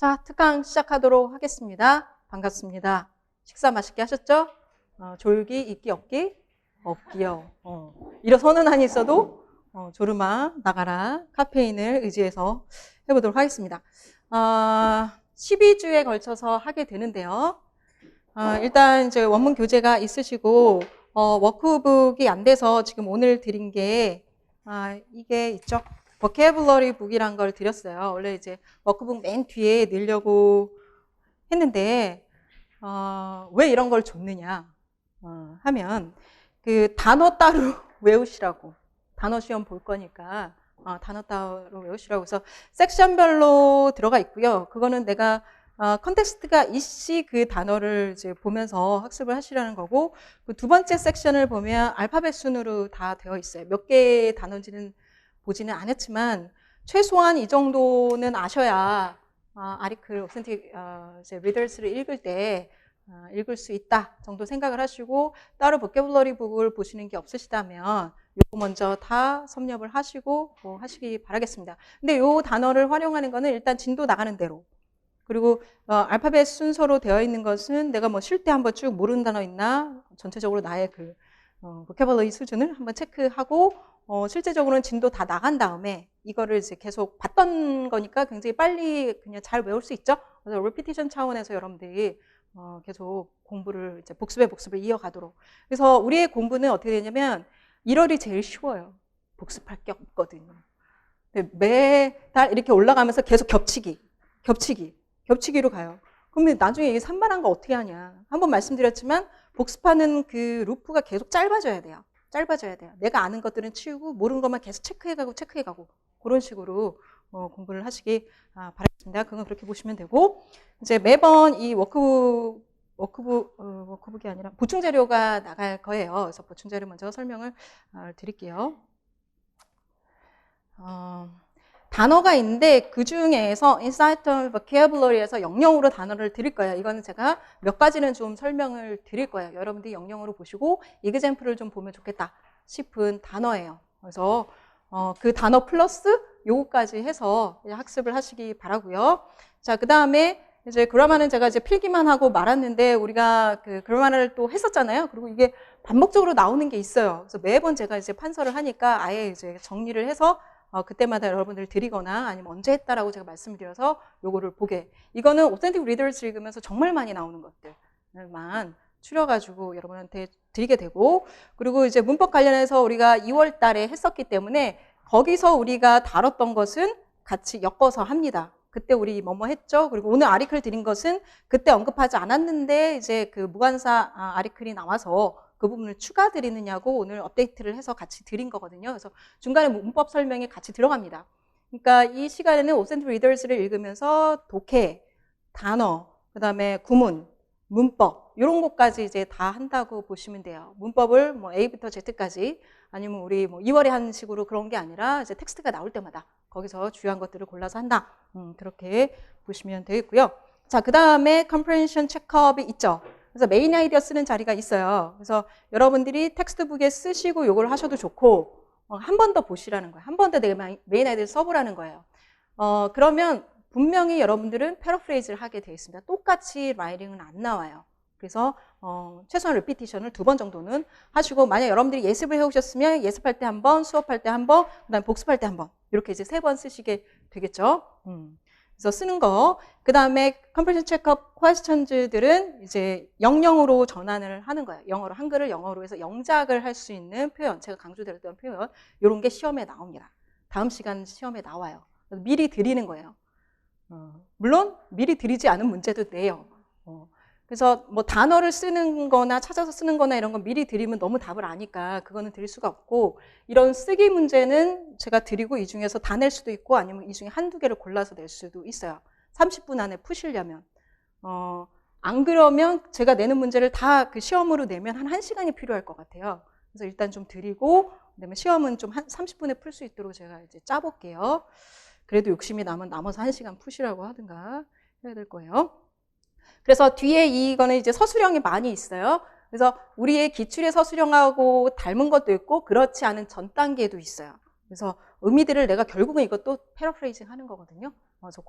자, 특강 시작하도록 하겠습니다. 반갑습니다. 식사 맛있게 하셨죠? 졸기, 있기, 없기? 없기요. 일어서는 한이 있어도 졸음아 나가라. 카페인을 의지해서 해보도록 하겠습니다. 12주에 걸쳐서 하게 되는데요. 일단 이제 원문 교재가 있으시고 워크북이 안 돼서 지금 오늘 드린 게 이게 있죠. 버케블러리 북이란 걸 드렸어요. 원래 이제 워크북 맨 뒤에 넣으려고 했는데 왜 이런 걸 줬느냐 하면 그 단어 따로 외우시라고. 단어 시험 볼 거니까 단어 따로 외우시라고 해서 섹션별로 들어가 있고요. 그거는 내가 컨텍스트가 있이 그 단어를 이제 보면서 학습을 하시라는 거고, 그 두 번째 섹션을 보면 알파벳 순으로 다 되어 있어요. 몇 개의 단어인지는 보지는 않았지만 최소한 이 정도는 아셔야 아리클 오센틱 리더스를 읽을 때 읽을 수 있다 정도 생각을 하시고, 따로 보케블러리 북을 보시는 게 없으시다면 요거 먼저 다 섭렵을 하시고 하시기 바라겠습니다. 근데 요 단어를 활용하는 거는 일단 진도 나가는 대로, 그리고 알파벳 순서로 되어 있는 것은 내가 뭐 쉴 때 한번 쭉 모르는 단어 있나 전체적으로 나의 그 보케블러리 수준을 한번 체크하고 실제적으로는 진도 다 나간 다음에 이거를 이제 계속 봤던 거니까 굉장히 빨리 그냥 잘 외울 수 있죠. 그래서 리피티션 차원에서 여러분들이 계속 공부를 이제 복습을 이어가도록. 그래서 우리의 공부는 어떻게 되냐면 1월이 제일 쉬워요. 복습할 게 없거든요. 매달 이렇게 올라가면서 계속 겹치기로 가요. 그러면 나중에 이게 산만한 거 어떻게 하냐. 한번 말씀드렸지만 복습하는 그 루프가 계속 짧아져야 돼요. 내가 아는 것들은 치우고 모르는 것만 계속 체크해가고 그런 식으로 공부를 하시기 바라겠습니다. 그건 그렇게 보시면 되고, 이제 매번 이 워크북이 아니라 보충 자료가 나갈 거예요. 그래서 보충 자료 먼저 설명을 드릴게요. 단어가 있는데 그 중에서 Insider Vocabulary에서 영영으로 단어를 드릴 거예요. 이거는 제가 몇 가지는 좀 설명을 드릴 거예요. 여러분들이 영영으로 보시고 example을 좀 보면 좋겠다 싶은 단어예요. 그래서 그 단어 플러스 요거까지 해서 학습을 하시기 바라고요. 자, 그 다음에 이제 그라마는 제가 이제 필기만 하고 말았는데 우리가 그 그라마를 또 했었잖아요. 그리고 이게 반복적으로 나오는 게 있어요. 그래서 매번 제가 이제 판서를 하니까 아예 이제 정리를 해서 그때마다 여러분들 드리거나 아니면 언제 했다라고 제가 말씀을 드려서 요거를 보게. 이거는 오센틱 리더스 읽으면서 정말 많이 나오는 것들만 추려가지고 여러분한테 드리게 되고, 그리고 이제 문법 관련해서 우리가 2월 달에 했었기 때문에 거기서 우리가 다뤘던 것은 같이 엮어서 합니다. 그때 우리 뭐뭐 했죠? 그리고 오늘 아리클 드린 것은 그때 언급하지 않았는데 이제 그 무관사 아리클이 나와서 그 부분을 추가 드리느냐고 오늘 업데이트를 해서 같이 드린 거거든요. 그래서 중간에 문법 설명이 같이 들어갑니다. 그러니까 이 시간에는 오센틱 리더스를 읽으면서 독해, 단어, 그 다음에 구문, 문법 이런 것까지 이제 다 한다고 보시면 돼요. 문법을 뭐 A부터 Z까지, 아니면 우리 뭐 2월에 하는 식으로 그런 게 아니라 이제 텍스트가 나올 때마다 거기서 주요한 것들을 골라서 한다. 그렇게 보시면 되겠고요. 자, 그 다음에 comprehension checkup이 있죠. 그래서 메인 아이디어 쓰는 자리가 있어요. 그래서 여러분들이 텍스트북에 쓰시고 이걸 하셔도 좋고 한 번 더 보시라는 거예요. 한 번 더 내가 메인 아이디어를 써보라는 거예요. 그러면 분명히 여러분들은 패러프레이즈를 하게 되어 있습니다. 똑같이 라이팅은 안 나와요. 그래서 최소한 리피티션을 2번 정도는 하시고, 만약 여러분들이 예습을 해오셨으면 예습할 때 한 번, 수업할 때 한 번, 그 다음에 복습할 때 한 번, 이렇게 이제 3번 쓰시게 되겠죠. 그래서 쓰는 거. 그 다음에 comprehension checkup questions들은 이제 영영으로 전환을 하는 거예요. 영어로, 한글을 영어로 해서 영작을 할 수 있는 표현, 제가 강조드렸던 표현, 이런 게 시험에 나옵니다. 다음 시간 시험에 나와요. 미리 드리는 거예요. 물론 미리 드리지 않은 문제도 내요. 그래서 뭐 단어를 쓰는 거나 찾아서 쓰는 거나 이런 건 미리 드리면 너무 답을 아니까 그거는 드릴 수가 없고, 이런 쓰기 문제는 제가 드리고 이 중에서 다 낼 수도 있고 아니면 이 중에 한두 개를 골라서 낼 수도 있어요. 30분 안에 푸시려면. 안 그러면 제가 내는 문제를 다 그 시험으로 내면 한 1시간이 필요할 것 같아요. 그래서 일단 좀 드리고, 그다음에 시험은 좀 한 30분에 풀 수 있도록 제가 이제 짜볼게요. 그래도 욕심이 나면 남아서 1시간 푸시라고 하든가 해야 될 거예요. 그래서 뒤에 이거는 이제 서술형이 많이 있어요. 그래서 우리의 기출의 서술형하고 닮은 것도 있고 그렇지 않은 전 단계도 있어요. 그래서 의미들을 내가 결국은 이것도 패러프레이징 하는 거거든요. 그래서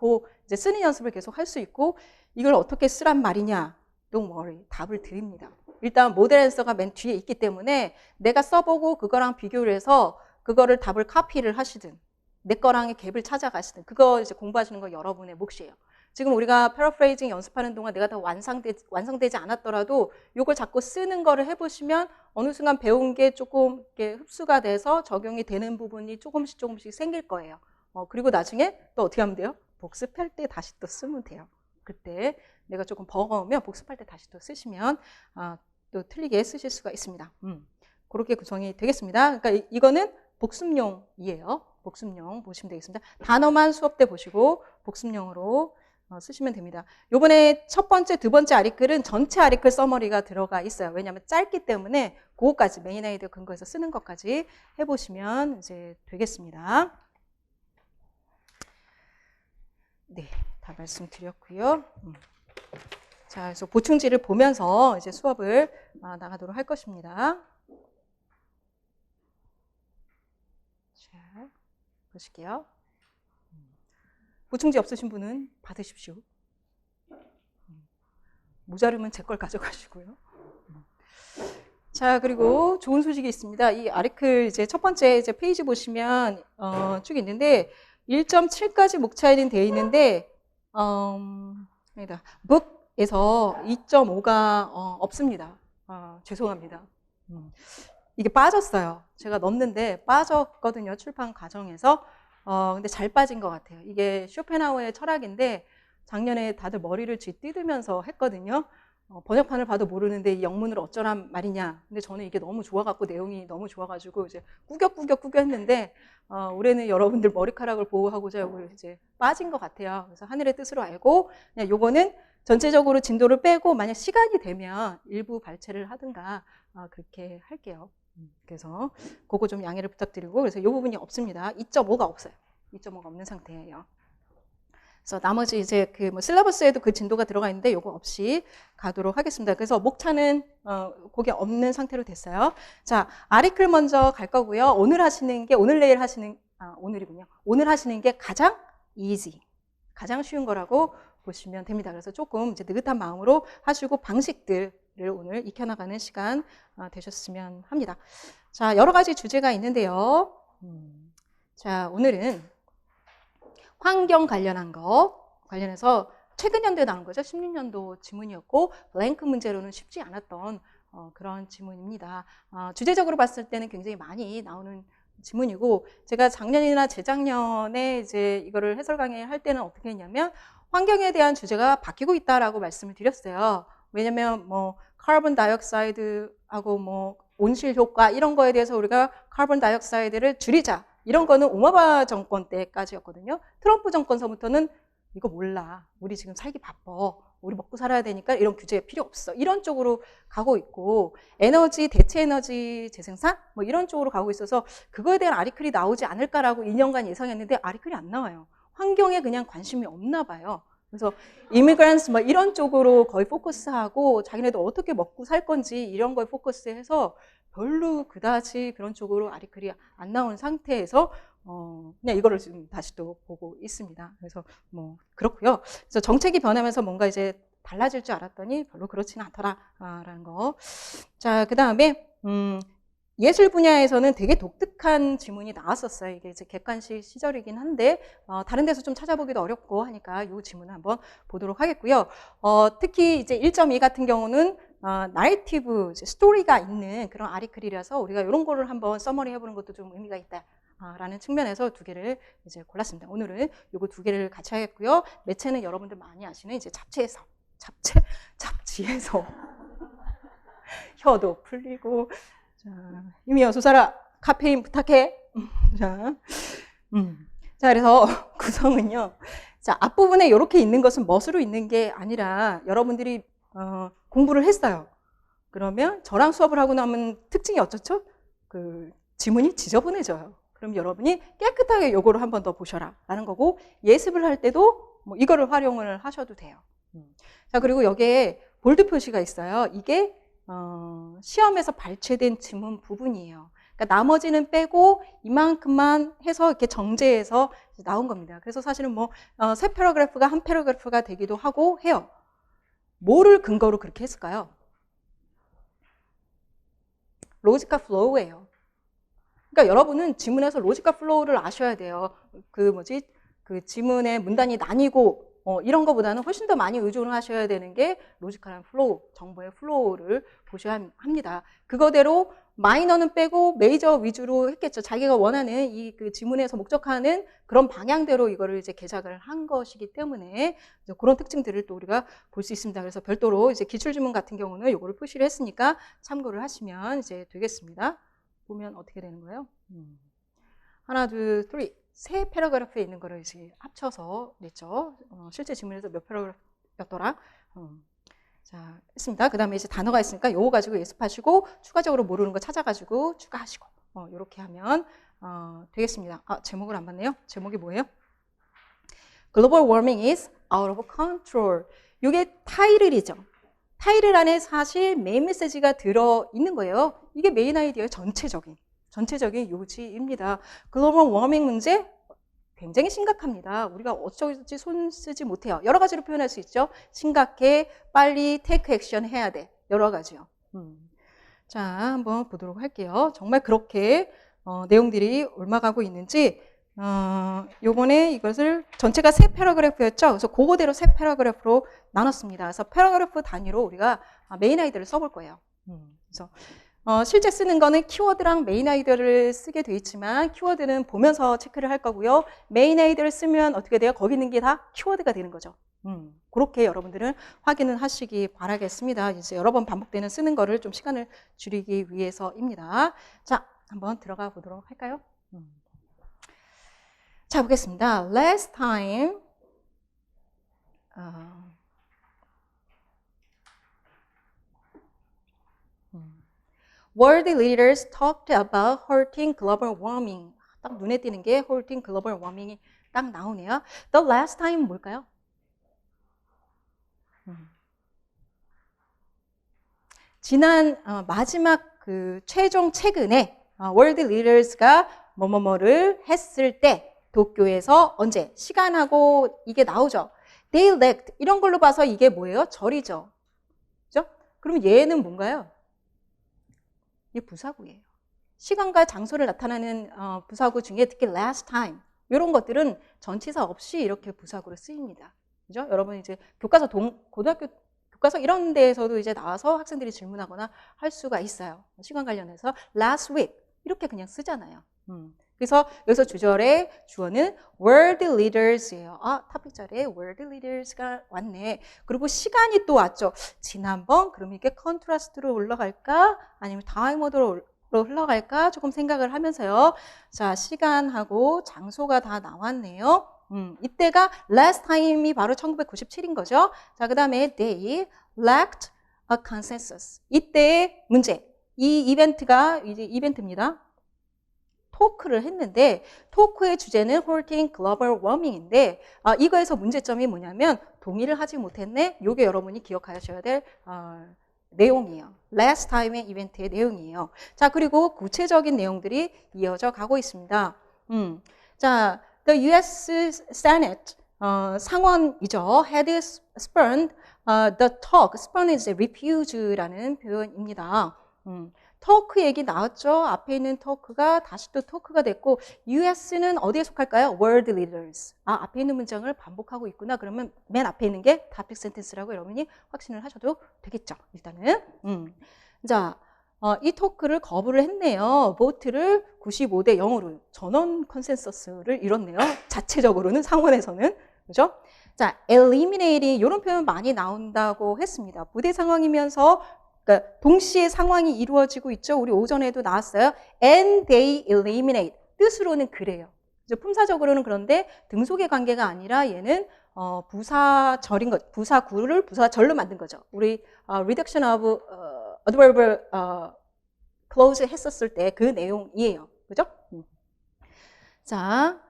이제 쓰는 연습을 계속 할 수 있고, 이걸 어떻게 쓰란 말이냐? Don't worry. 답을 드립니다. 일단 모델 앤서가 맨 뒤에 있기 때문에 내가 써보고 그거랑 비교를 해서 그거를 답을 카피를 하시든 내 거랑의 갭을 찾아가시든 그거 이제 공부하시는 건 여러분의 몫이에요. 지금 우리가 패러프레이징 연습하는 동안 내가 다 완성되지 않았더라도 이걸 자꾸 쓰는 거를 해보시면 어느 순간 배운 게 조금 이렇게 흡수가 돼서 적용이 되는 부분이 조금씩 생길 거예요. 그리고 나중에 또 어떻게 하면 돼요? 복습할 때 다시 또 쓰면 돼요. 그때 내가 조금 버거우면 복습할 때 다시 또 쓰시면 또 틀리게 쓰실 수가 있습니다. 그렇게 구성이 되겠습니다. 그러니까 이거는 복습용이에요. 복습용 보시면 되겠습니다. 단어만 수업 때 보시고 복습용으로 쓰시면 됩니다. 요번에 첫 번째, 두 번째 아리클은 전체 아리클 서머리가 들어가 있어요. 왜냐하면 짧기 때문에 그거까지 메인 아이디어 근거해서 쓰는 것까지 해보시면 이제 되겠습니다. 네, 다 말씀드렸고요. 자, 그래서 보충지를 보면서 이제 수업을 나가도록 할 것입니다. 자, 보실게요. 보충지 없으신 분은 받으십시오. 모자르면 제 걸 가져가시고요. 자, 그리고 좋은 소식이 있습니다. 이 아리클 이제 첫 번째 이제 페이지 보시면 쭉 있는데 1.7까지 목차이는 되어 있는데 아니다. 북에서 2.5가 없습니다. 죄송합니다. 이게 빠졌어요. 제가 넣었는데 빠졌거든요. 출판 과정에서. 근데 잘 빠진 것 같아요. 이게 쇼펜하우어의 철학인데 작년에 다들 머리를 쥐뜯으면서 했거든요. 번역판을 봐도 모르는데 이 영문을 어쩌란 말이냐. 근데 저는 이게 너무 좋아갖고 내용이 너무 좋아가지고 이제 꾸겨 했는데 올해는 여러분들 머리카락을 보호하고자 이제 빠진 것 같아요. 그래서 하늘의 뜻으로 알고 그냥 요거는 전체적으로 진도를 빼고 만약 시간이 되면 일부 발췌를 하든가 그렇게 할게요. 그래서 그거 좀 양해를 부탁드리고 그래서 이 부분이 없습니다. 2.5가 없어요. 2.5가 없는 상태예요. 그래서 나머지 이제 그 뭐 실러버스에도 그 진도가 들어가 있는데 요거 없이 가도록 하겠습니다. 그래서 목차는 그게 없는 상태로 됐어요. 자, 아리클 먼저 갈 거고요. 오늘 하시는 게 오늘내일 하시는 오늘이군요. 오늘 하시는 게 가장 easy, 가장 쉬운 거라고 보시면 됩니다. 그래서 조금 이제 느긋한 마음으로 하시고 방식들을 오늘 익혀나가는 시간 되셨으면 합니다. 자, 여러 가지 주제가 있는데요. 자, 오늘은 환경 관련한 거 관련해서 최근 연도에 나온 거죠. 16년도 지문이었고 블랭크 문제로는 쉽지 않았던 그런 지문입니다. 주제적으로 봤을 때는 굉장히 많이 나오는 지문이고 제가 작년이나 재작년에 이제 이거를 해설 강의 할 때는 어떻게 했냐면 환경에 대한 주제가 바뀌고 있다라고 말씀을 드렸어요. 왜냐면 뭐 카본 다이옥사이드하고 뭐 온실 효과 이런 거에 대해서 우리가 카본 다이옥사이드를 줄이자. 이런 거는 오바마 정권 때까지였거든요. 트럼프 정권서부터는 이거 몰라. 우리 지금 살기 바빠. 우리 먹고 살아야 되니까 이런 규제 필요 없어. 이런 쪽으로 가고 있고 에너지, 대체 에너지 재생산 뭐 이런 쪽으로 가고 있어서 그거에 대한 아리클이 나오지 않을까라고 2년간 예상했는데 아리클이 안 나와요. 환경에 그냥 관심이 없나 봐요. 그래서 이미그런트 뭐 이런 쪽으로 거의 포커스하고 자기네들 어떻게 먹고 살 건지 이런 거에 포커스해서 별로 그다지 그런 쪽으로 아리클이 안 나오는 상태에서 그냥 이거를 지금 다시 또 보고 있습니다. 그래서 뭐 그렇고요. 그래서 정책이 변하면서 뭔가 이제 달라질 줄 알았더니 별로 그렇지는 않더라라는 거. 자, 그다음에 예술 분야에서는 되게 독특한 지문이 나왔었어요. 이게 이제 객관식 시절이긴 한데 다른 데서 좀 찾아보기도 어렵고 하니까 이 지문을 한번 보도록 하겠고요. 특히 이제 1.2 같은 경우는 나레티브 스토리가 있는 그런 아리클이라서 우리가 이런 거를 한번 서머리 해보는 것도 좀 의미가 있다라는 측면에서 두 개를 이제 골랐습니다. 오늘은 이거 두 개를 같이 하겠고요. 매체는 여러분들 많이 아시는 이제 잡지에서 혀도 풀리고. 자, 이미여 소사라 카페인 부탁해. 자, 그래서 구성은요. 자, 앞부분에 이렇게 있는 것은 멋으로 있는 게 아니라 여러분들이 공부를 했어요. 그러면 저랑 수업을 하고 나면 특징이 어쩌죠? 그 지문이 지저분해져요. 그럼 여러분이 깨끗하게 요거를 한 번 더 보셔라 라는 거고 예습을 할 때도 뭐 이거를 활용을 하셔도 돼요. 자, 그리고 여기에 볼드 표시가 있어요. 이게 시험에서 발췌된 지문 부분이에요. 그러니까 나머지는 빼고 이만큼만 해서 이렇게 정제해서 나온 겁니다. 그래서 사실은 뭐 세 패러그래프가 한 패러그래프가 되기도 하고 해요. 뭐를 근거로 그렇게 했을까요? 로지컬 플로우예요. 그러니까 여러분은 지문에서 로지컬 플로우를 아셔야 돼요. 그 지문의 문단이 나뉘고 이런 것보다는 훨씬 더 많이 의존을 하셔야 되는 게 로지컬한 플로우, 정보의 플로우를 보셔야 합니다. 그거대로 마이너는 빼고 메이저 위주로 했겠죠. 자기가 원하는 그 지문에서 목적하는 그런 방향대로 이거를 이제 개작을 한 것이기 때문에 그런 특징들을 또 우리가 볼 수 있습니다. 그래서 별도로 이제 기출지문 같은 경우는 이거를 표시를 했으니까 참고를 하시면 이제 되겠습니다. 보면 어떻게 되는 거예요? 하나, 둘, 쓰리. 세 패러그래프에 있는 거를 이제 합쳐서 냈죠. 실제 지문에서 몇 패러그래프였더라? 자, 했습니다. 그 다음에 이제 단어가 있으니까 요거 가지고 예습하시고 추가적으로 모르는 거 찾아가지고 추가하시고 요렇게 하면 되겠습니다. 제목을 안 봤네요. 제목이 뭐예요? Global warming is out of control. 요게 타이틀이죠. 타이틀 안에 사실 메인 메시지가 들어있는 거예요. 이게 메인 아이디어의 전체적인 요지입니다. 글로벌 워밍 문제 굉장히 심각합니다. 우리가 어쩌지 손 쓰지 못해요. 여러 가지로 표현할 수 있죠. 심각해, 빨리 테이크 액션 해야 돼. 여러 가지요. 자, 한번 보도록 할게요. 정말 그렇게 내용들이 옮아가고 있는지 요번에 이것을 전체가 세 패러그래프였죠. 그래서 그거대로 세 패러그래프로 나눴습니다. 그래서 패러그래프 단위로 우리가 메인 아이디어를 써볼 거예요. 그래서 실제 쓰는 거는 키워드랑 메인 아이디어를 쓰게 돼 있지만 키워드는 보면서 체크를 할 거고요. 메인 아이디어를 쓰면 어떻게 돼요? 거기 있는 게 다 키워드가 되는 거죠. 그렇게 여러분들은 확인을 하시기 바라겠습니다. 이제 여러 번 반복되는 쓰는 거를 좀 시간을 줄이기 위해서입니다. 자, 한번 들어가 보도록 할까요? 자, 보겠습니다. Last time world leaders talked about halting global warming. 딱 눈에 띄는 게 halting global warming이 딱 나오네요. The last time 뭘까요? 지난 마지막 그 최근에 world leaders가 뭐뭐뭐를 했을 때 도쿄에서 언제? 시간하고 이게 나오죠. They lacked. 이런 걸로 봐서 이게 뭐예요? 절이죠. 그죠? 그럼 얘는 뭔가요? 이게 부사구예요. 시간과 장소를 나타내는 부사구 중에 특히 last time 이런 것들은 전치사 없이 이렇게 부사구로 쓰입니다. 그죠? 여러분 이제 교과서 고등학교 교과서 이런 데에서도 이제 나와서 학생들이 질문하거나 할 수가 있어요. 시간 관련해서 last week 이렇게 그냥 쓰잖아요. 그래서 여기서 주절의 주어는 world leaders예요. 토픽 자리에 world leaders가 왔네. 그리고 시간이 또 왔죠. 지난번 그럼 이게 컨트라스트로 올라갈까? 아니면 타임 모드로 흘러갈까? 조금 생각을 하면서요. 자, 시간하고 장소가 다 나왔네요. 이때가 last time이 바로 1997인 거죠. 자, 그 다음에 they lacked a consensus. 이때의 문제. 이 이벤트가 이제 이벤트입니다. 토크를 했는데 토크의 주제는 halting global warming인데 이거에서 문제점이 뭐냐면 동의를 하지 못했네. 이게 여러분이 기억하셔야 될 내용이에요. last time의 이벤트의 내용이에요. 자, 그리고 구체적인 내용들이 이어져 가고 있습니다. 자, the U.S. Senate 상원이죠. had spurned the talk. spurn is refuse라는 표현입니다. 토크 얘기 나왔죠. 앞에 있는 토크가 다시 또 토크가 됐고 US는 어디에 속할까요? World Leaders. 앞에 있는 문장을 반복하고 있구나. 그러면 맨 앞에 있는 게 topic sentence라고 여러분이 확신을 하셔도 되겠죠. 일단은 자, 이 토크를 거부를 했네요. 보트를 95대 0으로 전원 컨센서스를 이뤘네요. 자체적으로는 상원에서는 그죠? 자, eliminating 이런 표현 많이 나온다고 했습니다. 부대 상황이면서 그러니까 동시에 상황이 이루어지고 있죠. 우리 오전에도 나왔어요. And they eliminate. 뜻으로는 그래요. 품사적으로는 그런데 등속의 관계가 아니라 얘는 부사절인 것, 부사구를 부사절로 만든 거죠. 우리 reduction of adverbial clause 했었을 때 그 내용이에요. 그죠? 자,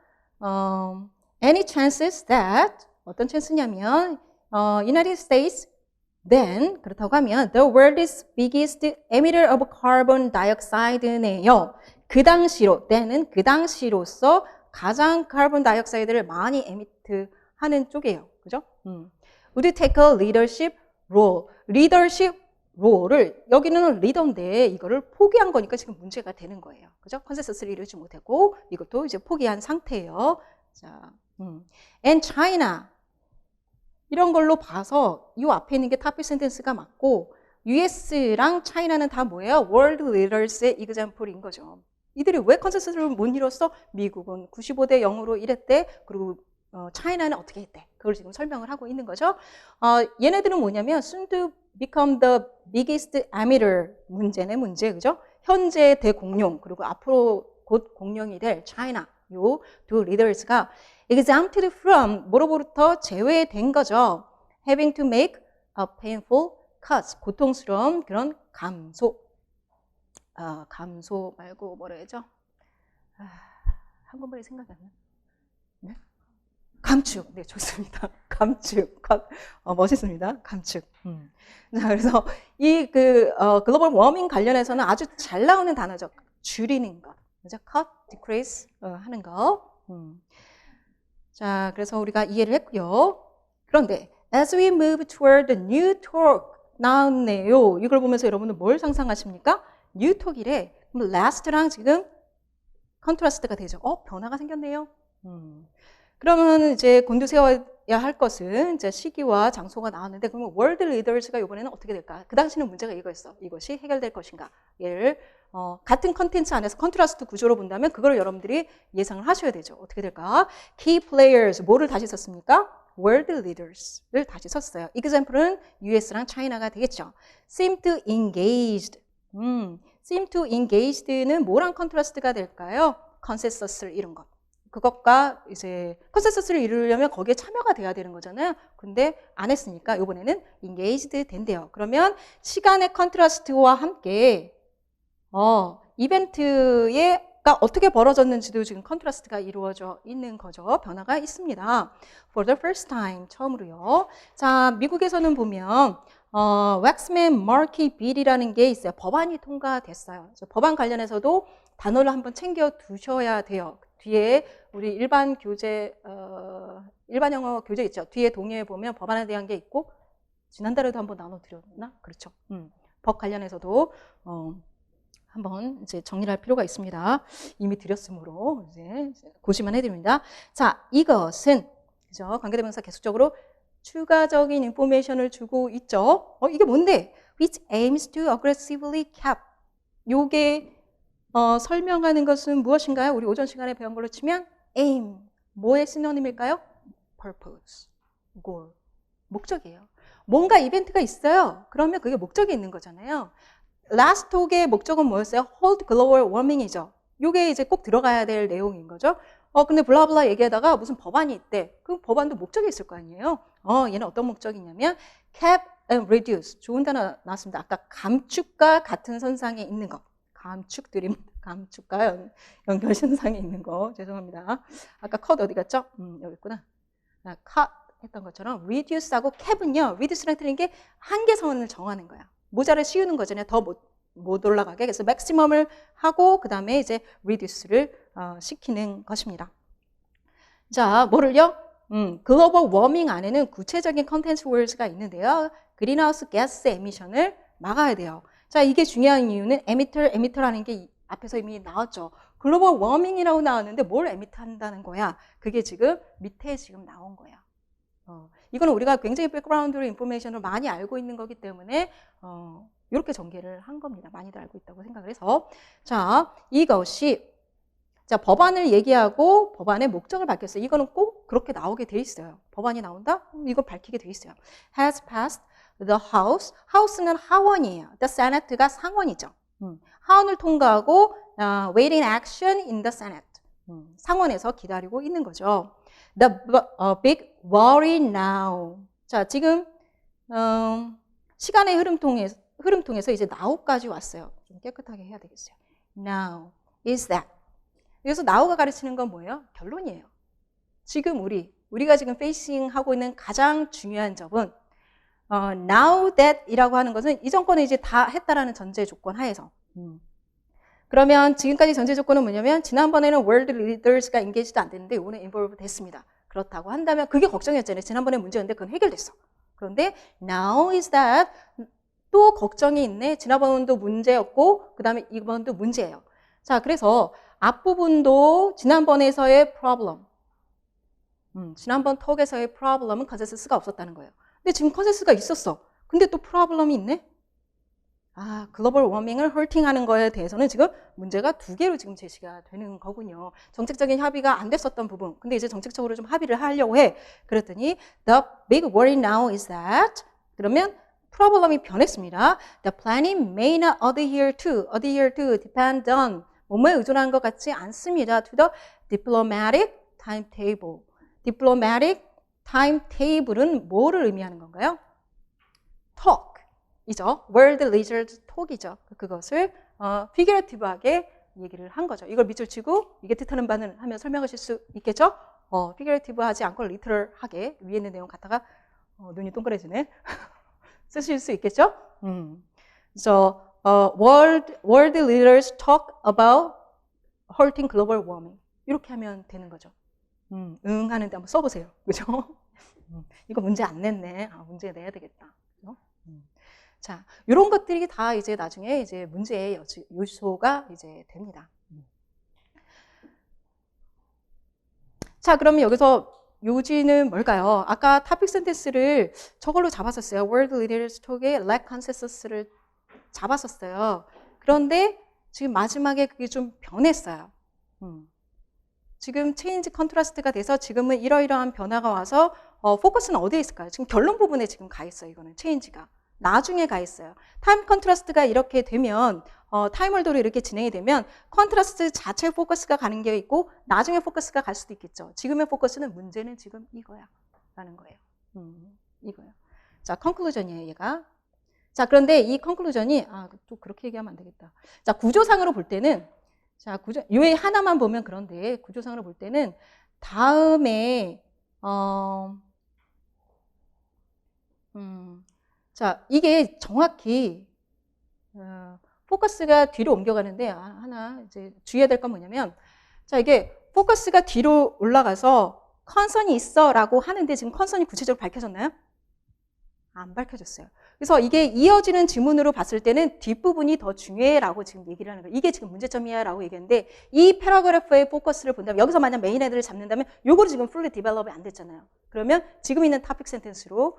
any chances that 어떤 찬스냐면 United States then 그렇다고 하면 the world's biggest emitter of carbon dioxide네요. 그 당시로 then은 그 당시로서 가장 카본 다이옥사이드를 많이 에미트하는 쪽이에요. 그죠? Would take a leadership role. 리더십 롤을 여기는 리더인데 이거를 포기한 거니까 지금 문제가 되는 거예요. 그죠? 컨센서스를 이루지 못하고 이것도 이제 포기한 상태예요. 자, and China 이런 걸로 봐서 이 앞에 있는 게 topic sentence가 맞고 US랑 China는 다 뭐예요? World leaders의 example인 거죠. 이들이 왜 컨센서스를 못 이뤘어? 미국은 95대 0으로 이랬대. 그리고 차이나는 어떻게 했대? 그걸 지금 설명을 하고 있는 거죠. 얘네들은 뭐냐면 soon to become the biggest emitter 문제네 문제 그죠? 현재 대공룡 그리고 앞으로 곧 공룡이 될 차이나 요 두 리더스가 exempted from 뭐로부터 제외된 거죠. having to make a painful cuts 고통스러운 그런 감소 감소 말고 뭐라 해야죠? 한국말이 생각이 안 나. 네? 감축. 네, 좋습니다. 감축. 멋있습니다. 감축. 자, 그래서 이 글로벌 워밍 관련해서는 아주 잘 나오는 단어죠. 줄이는 것. 그죠? cut, decrease 하는 거. 자, 그래서 우리가 이해를 했고요. 그런데 as we move toward the new talk 나왔네요. 이걸 보면서 여러분은 뭘 상상하십니까? 뉴 톡이래. 그럼 last랑 지금 컨트라스트가 되죠. 변화가 생겼네요. 그러면 이제 곤두세워야 할 것은 이제 시기와 장소가 나왔는데 그러면 월드 리더스가 이번에는 어떻게 될까? 그 당시는 문제가 이거였어. 이것이 해결될 것인가? 얘를 같은 컨텐츠 안에서 컨트라스트 구조로 본다면 그걸 여러분들이 예상을 하셔야 되죠. 어떻게 될까? Key players 뭐를 다시 썼습니까? World leaders를 다시 썼어요. example은 US랑 China가 되겠죠. seem to engaged. seem to engaged는 뭐랑 컨트라스트가 될까요? 컨센서스를 이룬 것. 그것과 이제 컨센서스를 이루려면 거기에 참여가 돼야 되는 거잖아요. 근데 안 했으니까 이번에는 engaged 된대요. 그러면 시간의 컨트라스트와 함께 이벤트가 어떻게 벌어졌는지도 지금 컨트라스트가 이루어져 있는 거죠. 변화가 있습니다. For the first time 처음으로요. 자, 미국에서는 보면 왁스맨 머키 빌이라는 게 있어요. 법안이 통과됐어요. 법안 관련해서도 단어를 한번 챙겨 두셔야 돼요. 뒤에 우리 일반 교재, 일반 영어 교재 있죠. 뒤에 동의에 보면 법안에 대한 게 있고, 지난달에도 한번 나눠드렸나? 그렇죠. 법 관련해서도, 한번 이제 정리를 할 필요가 있습니다. 이미 드렸으므로, 이제 고시만 해드립니다. 자, 이것은, 그죠? 관계대명사 계속적으로 추가적인 인포메이션을 주고 있죠. 이게 뭔데? Which aims to aggressively cap. 요게 설명하는 것은 무엇인가요? 우리 오전 시간에 배운 걸로 치면 aim. 뭐의 시노님일까요? purpose, goal. 목적이에요. 뭔가 이벤트가 있어요. 그러면 그게 목적이 있는 거잖아요. last talk의 목적은 뭐였어요? hold global warming이죠. 요게 이제 꼭 들어가야 될 내용인 거죠. 근데 블라블라 얘기하다가 무슨 법안이 있대. 그 법안도 목적이 있을 거 아니에요. 얘는 어떤 목적이 있냐면 cap and reduce. 좋은 단어 나왔습니다. 아까 감축과 같은 선상에 있는 거. 감축드립니다. 감축과 연결선상에 있는 거. 죄송합니다. 아까 cut 어디 갔죠? 여기 있구나. cut 했던 것처럼 reduce하고 cap은요. reduce랑 틀린 게 한계선을 정하는 거야. 모자를 씌우는 거잖아요. 더 못 올라가게. 그래서 maximum을 하고 그 다음에 이제 reduce를 시키는 것입니다. 자, 뭐를요? 글로벌 워밍 안에는 구체적인 컨텐츠 월즈가 있는데요. 그린하우스 가스 에미션을 막아야 돼요. 자, 이게 중요한 이유는 에미터라는 게 앞에서 이미 나왔죠. 글로벌 워밍이라고 나왔는데 뭘 에미트한다는 거야? 그게 지금 밑에 지금 나온 거야. 이거는 우리가 굉장히 백그라운드로 인포메이션을 많이 알고 있는 거기 때문에 이렇게 전개를 한 겁니다. 많이들 알고 있다고 생각을 해서. 자, 이것이 자, 법안을 얘기하고 법안의 목적을 밝혔어요. 이거는 꼭 그렇게 나오게 돼 있어요. 법안이 나온다? 이거 밝히게 돼 있어요. Has passed the House. House는 하원이에요. The Senate가 상원이죠. 하원을 통과하고 waiting action in the Senate. 상원에서 기다리고 있는 거죠. The big worry now. 자, 지금 시간의 흐름 통해서 이제 now까지 왔어요. 좀 깨끗하게 해야 되겠어요. Now is that. 그래서 now가 가르치는 건 뭐예요? 결론이에요. 지금 우리가 지금 페이싱 하고 있는 가장 중요한 점은 now that 이라고 하는 것은 이 정권은 이제 다 했다라는 전제 조건 하에서. 그러면 지금까지 전제 조건은 뭐냐면 지난번에는 world leaders가 engage도 안 됐는데 이번에 involve 됐습니다. 그렇다고 한다면 그게 걱정이었잖아요. 지난번에 문제였는데 그건 해결됐어. 그런데 now is that 또 걱정이 있네. 지난번도 문제였고 그 다음에 이번도 문제예요. 자, 그래서 앞부분도 지난번에서의 problem, 지난번 톡에서의 problem은 컨센서스가 없었다는 거예요. 근데 지금 컨센서스가 있었어. 근데 또 problem이 있네? 글로벌 워밍을 헐팅하는 거에 대해서는 지금 문제가 두 개로 지금 제시가 되는 거군요. 정책적인 협의가 안 됐었던 부분. 근데 이제 정책적으로 좀 합의를 하려고 해. 그랬더니 the big worry now is that 그러면 프로블럼이 변했습니다. The planning may not adhere to depend on 뭐뭐에 의존하는 것 같지 않습니다. To the diplomatic timetable. diplomatic timetable은 뭐를 의미하는 건가요? talk 이죠. world leaders talk이죠. 그것을 figurative하게 얘기를 한 거죠. 이걸 밑줄 치고 이게 뜻하는 바는 하면 설명하실 수 있겠죠? figurative하지 않고 literal하게 위에 있는 내용 갖다가 눈이 동그래지네. 쓰실 수 있겠죠? So, world leaders talk about halting global warming. 이렇게 하면 되는 거죠. 하는데 한번 써보세요. 그죠? 이거 문제 안 냈네. 문제 내야 되겠다. 그죠? 자, 이런 것들이 다 이제 나중에 이제 문제의 요소가 이제 됩니다. 자, 그러면 여기서 요지는 뭘까요? 아까 topic sentence를 저걸로 잡았었어요. World Leaders Talk의 lack consensus를 잡았었어요. 그런데 지금 마지막에 그게 좀 변했어요. 지금 체인지 컨트라스트가 돼서 지금은 이러이러한 변화가 와서 포커스는 어디에 있을까요? 지금 결론 부분에 지금 가 있어요. 이거는 체인지가. 나중에 가 있어요. 타임 컨트라스트가 이렇게 되면 타임월더로 이렇게 진행이 되면 컨트라스트 자체 포커스가 가는 게 있고 나중에 포커스가 갈 수도 있겠죠. 지금의 포커스는 문제는 지금 이거야 라는 거예요. 이거요. 자, 컨클루전이에요, 얘가. 자, 그런데 이 컨클루전이 또 그렇게 얘기하면 안 되겠다. 자, 구조상으로 볼 때는 자, 요 하나만 보면 그런데 구조상으로 볼 때는 다음에 자, 이게 정확히 포커스가 뒤로 옮겨가는데 하나 이제 주의해야 될 건 뭐냐면 자, 이게 포커스가 뒤로 올라가서 컨선이 있어라고 하는데 지금 컨선이 구체적으로 밝혀졌나요? 안 밝혀졌어요. 그래서 이게 이어지는 지문으로 봤을 때는 뒷부분이 더 중요해라고 지금 얘기를 하는 거예요. 이게 지금 문제점이야 라고 얘기했는데 이 패러그래프의 포커스를 본다면 여기서 만약 메인 헤드를 잡는다면 요거를 지금 풀리 디벨롭이 안 됐잖아요. 그러면 지금 있는 토픽 센텐스로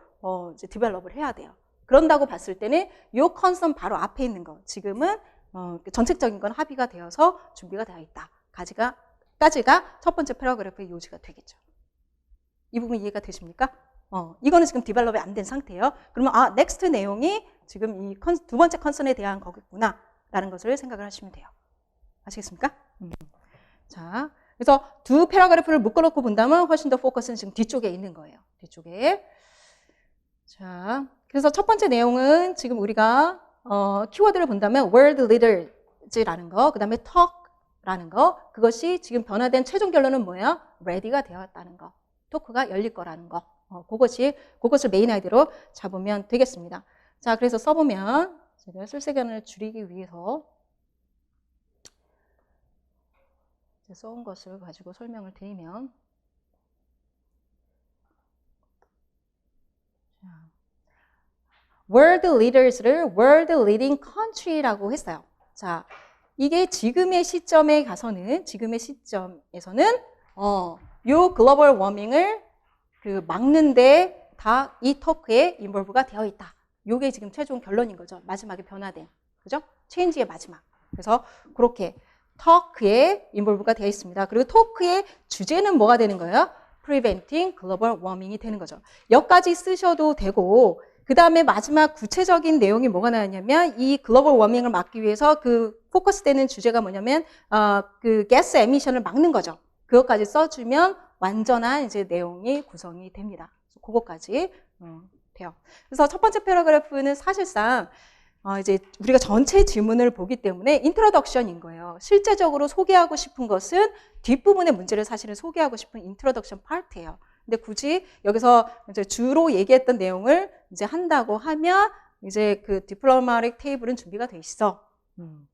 이제 디벨롭을 해야 돼요. 그런다고 봤을 때는 요 컨선 바로 앞에 있는 거 지금은 전체적인 건 합의가 되어서 준비가 되어 있다. 까지가 첫 번째 패러그래프의 요지가 되겠죠. 이 부분 이해가 되십니까? 이거는 지금 디벨롭이 안 된 상태예요. 그러면 넥스트 내용이 지금 이 두 번째 컨선에 대한 거겠구나 라는 것을 생각을 하시면 돼요. 아시겠습니까? 자, 그래서 두 패러그래프를 묶어놓고 본다면 훨씬 더 포커스는 지금 뒤쪽에 있는 거예요. 뒤쪽에. 자, 그래서 첫 번째 내용은 지금 우리가 키워드를 본다면 world leaders라는 거, 그 다음에 talk라는 거, 그것이 지금 변화된 최종 결론은 뭐예요? ready가 되었다는 거, 토크가 열릴 거라는 거. 그것을 메인 아이디로 잡으면 되겠습니다. 자, 그래서 써보면 제가 쓸세견을 줄이기 위해서 써온 것을 가지고 설명을 드리면 world leaders를 world leading country라고 했어요. 자, 이게 지금의 시점에서는 요 글로벌 워밍을 막는데 다 이 토크에 인볼브가 되어 있다. 요게 지금 최종 결론인 거죠. 마지막에 변화된. 그죠? 체인지의 마지막. 그래서 그렇게 토크에 인볼브가 되어 있습니다. 그리고 토크의 주제는 뭐가 되는 거예요? Preventing Global Warming이 되는 거죠. 여기까지 쓰셔도 되고 그 다음에 마지막 구체적인 내용이 뭐가 나왔냐면 이 글로벌 워밍을 막기 위해서 그 포커스되는 주제가 뭐냐면 그 가스 에미션을 막는 거죠. 그것까지 써주면 완전한 이제 내용이 구성이 됩니다. 그거까지 돼요. 그래서 첫 번째 패러그래프는 사실상 이제 우리가 전체 지문을 보기 때문에 인트로덕션인 거예요. 실제적으로 소개하고 싶은 것은 뒷부분의 문제를 사실은 소개하고 싶은 인트로덕션 파트예요. 근데 굳이 여기서 이제 주로 얘기했던 내용을 이제 한다고 하면 이제 그 디플로마틱 테이블은 준비가 돼 있어.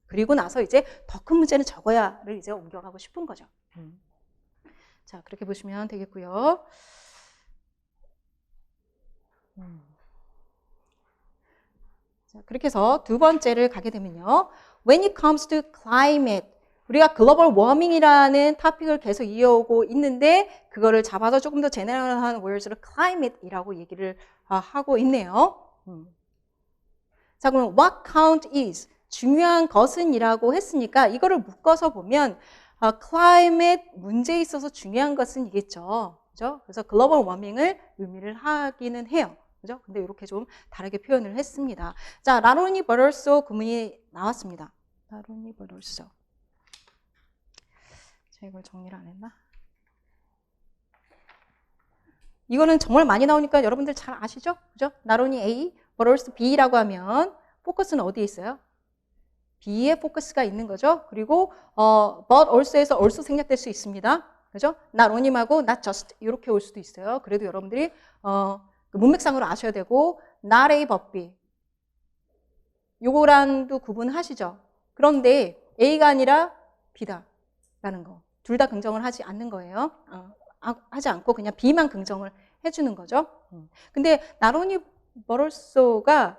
그리고 나서 이제 더 큰 문제는 적어야를 이제 옮겨가고 싶은 거죠. 자, 그렇게 보시면 되겠고요. 자, 그렇게 해서 두 번째를 가게 되면요. When it comes to climate, 우리가 글로벌 워밍이라는 토픽을 계속 이어오고 있는데 그거를 잡아서 조금 더 제너럴한 월드로 climate이라고 얘기를 하고 있네요. 자, 그럼 what count is, 중요한 것은 이라고 했으니까 이거를 묶어서 보면 climate 문제에 있어서 중요한 것은 이겠죠. 그죠? 그래서 글로벌 워밍을 의미를 하기는 해요. 그죠? 근데 이렇게 좀 다르게 표현을 했습니다. 자, 라로니 버럴소 구문이 나왔습니다. 라로니 버럴소. 제가 이걸 정리를 안 했나? 이거는 정말 많이 나오니까 여러분들 잘 아시죠? 그죠? 나로니 A, 버럴스 B라고 하면 포커스는 어디에 있어요? B에 포커스가 있는 거죠. 그리고 but also에서 also 생략될 수 있습니다. 그죠? not only하고 not just 이렇게 올 수도 있어요. 그래도 여러분들이 그 문맥상으로 아셔야 되고 not A but B 요거랑도 구분하시죠. 그런데 A가 아니라 B다라는 거. 둘 다 긍정을 하지 않는 거예요. 하지 않고 그냥 B만 긍정을 해주는 거죠. 근데 not only but also가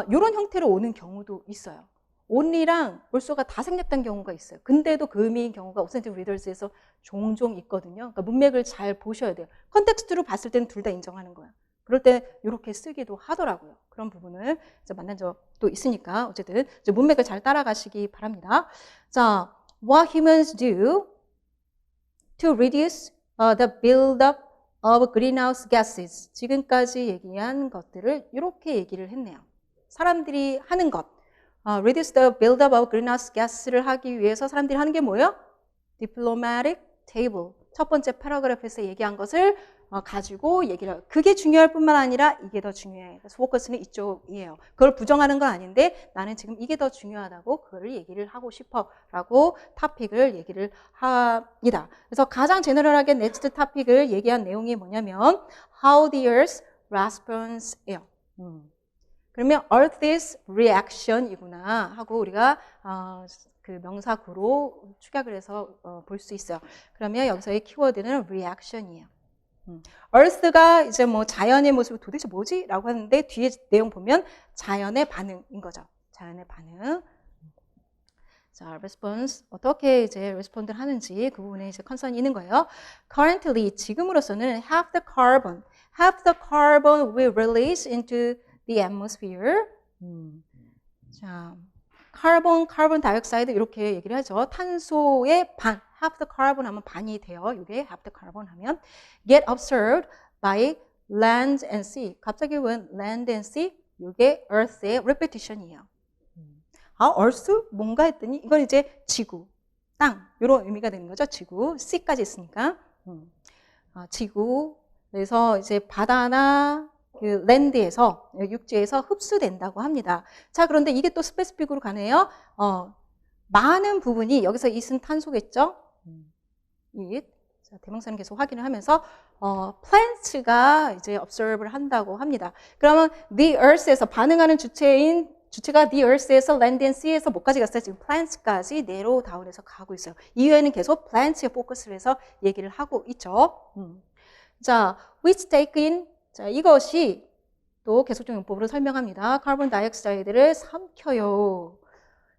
이런 형태로 오는 경우도 있어요. only랑 also가 다 생략된 경우가 있어요. 근데도 그 의미인 경우가 오센틱 리더스에서 종종 있거든요. 그러니까 문맥을 잘 보셔야 돼요. 컨텍스트로 봤을 때는 둘 다 인정하는 거예요. 그럴 때 이렇게 쓰기도 하더라고요. 그런 부분을 이제 만난 적도 있으니까 어쨌든 이제 문맥을 잘 따라가시기 바랍니다. 자, what humans do to reduce the buildup of greenhouse gases. 지금까지 얘기한 것들을 이렇게 얘기를 했네요. 사람들이 하는 것. reduce the buildup of greenhouse gas를 하기 위해서 사람들이 하는 게 뭐예요? diplomatic table. 첫 번째 패러그래프에서 얘기한 것을 가지고 얘기를 해요. 그게 중요할 뿐만 아니라 이게 더 중요해. 그래서 포커스는 이쪽이에요. 그걸 부정하는 건 아닌데 나는 지금 이게 더 중요하다고 그거를 얘기를 하고 싶어 라고 토픽을 얘기를 합니다. 그래서 가장 제너럴하게 넥스트 토픽을 얘기한 내용이 뭐냐면 How the Earth Responds예요. 그러면 Earth's reaction이구나 하고 우리가 그 명사구로 축약을 해서 볼 수 있어요. 그러면 여기서의 키워드는 reaction이에요. Earth가 이제 뭐 자연의 모습이 도대체 뭐지? 라고 하는데 뒤에 내용 보면 자연의 반응인 거죠. 자연의 반응. 자, response 어떻게 이제 respond 하는지 그 부분에 이제 컨선이 있는 거예요. Currently 지금으로서는 half the carbon we release into the atmosphere. 자, 카본 다이옥사이드 이렇게 얘기를 하죠. 탄소의 반, half the carbon 하면 반이 돼요. 이게 half the carbon 하면 get absorbed by land and sea. 갑자기 왜 land and sea? 이게 earth의 repetition이에요. earth? 뭔가 했더니 이건 이제 지구, 땅 이런 의미가 되는 거죠. 지구, sea까지 있으니까 지구. 그래서 이제 바다나 그 랜드에서 육지에서 흡수된다고 합니다. 자, 그런데 이게 또 스페시픽으로 가네요. 많은 부분이 여기서 it은 탄소겠죠. it. 자, 대명사는 계속 확인을 하면서 plants가 이제 observe를 한다고 합니다. 그러면 the earth에서 반응하는 주체가 the earth에서 land and sea에서 뭐까지 갔어요? 지금 plants까지 narrow down해서 가고 있어요. 이후에는 계속 plants에 포커스를 해서 얘기를 하고 있죠. 자, which take in 자, 이것이 또 계속적 용법으로 설명합니다. 카본 다이옥사이드를 삼켜요.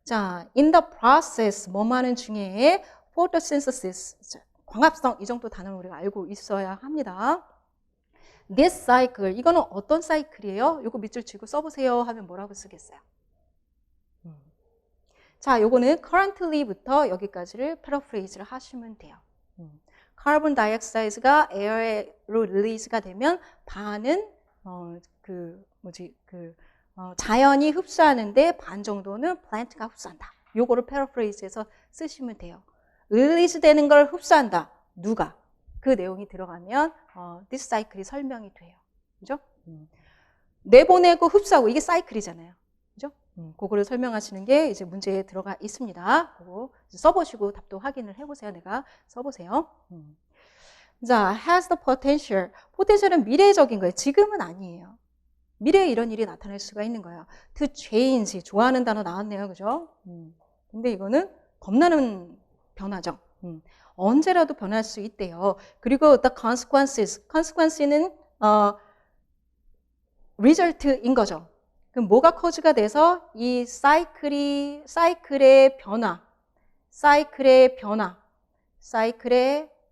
자, in the process, 뭐뭐 하는 중에 photosynthesis, 자, 광합성, 이 정도 단어를 우리가 알고 있어야 합니다. This cycle, 이거는 어떤 사이클이에요? 이거 밑줄 치고 써보세요 하면 뭐라고 쓰겠어요? 자, 요거는 currently부터 여기까지를 패러프레이즈를 하시면 돼요. 카본 다이옥사이드가 에어로 릴리즈가 되면 반은 자연이 흡수하는데 반 정도는 플랜트가 흡수한다. 요거를 패러프레이즈해서 쓰시면 돼요. 릴리즈 되는 걸 흡수한다. 누가? 그 내용이 들어가면 this cycle이 설명이 돼요. 그죠? 내보내고 흡수하고 이게 사이클이잖아요. 그죠? 그거를 설명하시는 게 이제 문제에 들어가 있습니다. 그거 써보시고 답도 확인을 해보세요. 내가 써보세요. 자, has the potential. potential은 미래적인 거예요. 지금은 아니에요. 미래에 이런 일이 나타날 수가 있는 거예요. to change. 좋아하는 단어 나왔네요. 그죠? 근데 이거는 겁나는 변화죠. 언제라도 변할 수 있대요. 그리고 the consequences. consequence는 result인 거죠. 그럼 뭐가 커즈가 돼서 이 사이클의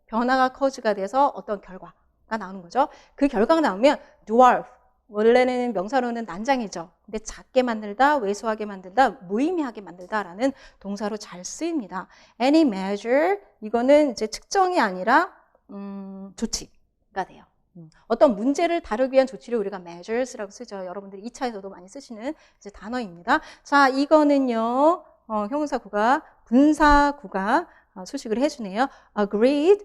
변화가 커즈가 돼서 어떤 결과가 나오는 거죠. 그 결과가 나오면 dwarf. 원래는 명사로는 난장이죠. 근데 작게 만들다, 왜소하게 만들다, 무의미하게 만들다라는 동사로 잘 쓰입니다. Any measure, 이거는 이제 측정이 아니라 조치가 돼요. 어떤 문제를 다루기 위한 조치를 우리가 measures라고 쓰죠. 여러분들이 2차에서도 많이 쓰시는 이제 단어입니다. 자, 이거는요, 형용사구가, 분사구가 수식을 해주네요. agreed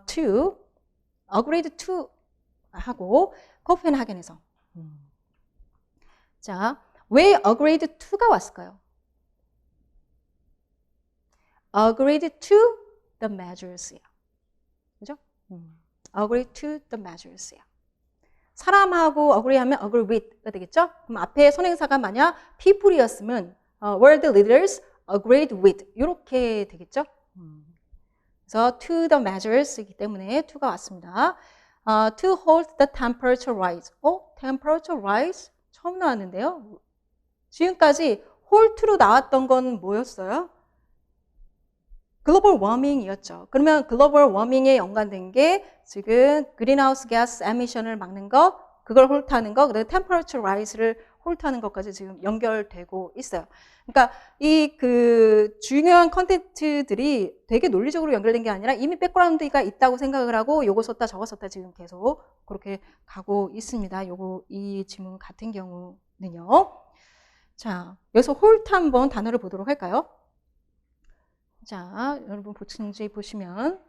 to 하고 코펜하겐에서. 자, 왜 agreed to가 왔을까요? agreed to the measures요. 그죠? agree to the measures요. 사람하고 agree 하면 agree with가 되겠죠? 그럼 앞에 선행사가 만약 people이었으면 world leaders agreed with 이렇게 되겠죠? 그래서 to the measures이기 때문에 to가 왔습니다. to hold the temperature rise. temperature rise? 처음 나왔는데요. 지금까지 hold to로 나왔던 건 뭐였어요? 글로벌 워밍이었죠. 그러면 글로벌 워밍에 연관된 게 지금 그린하우스 가스 에미션을 막는 거, 그걸 홀트하는 거, 그다음에 템퍼러처 라이즈를 홀트하는 것까지 지금 연결되고 있어요. 그러니까 이 중요한 컨텐츠들이 되게 논리적으로 연결된 게 아니라 이미 백그라운드가 있다고 생각을 하고 요거 썼다 저거 썼다 지금 계속 그렇게 가고 있습니다. 이 지문 같은 경우는요. 자, 여기서 홀트 한번 단어를 보도록 할까요? 자, 여러분 보충지 보시면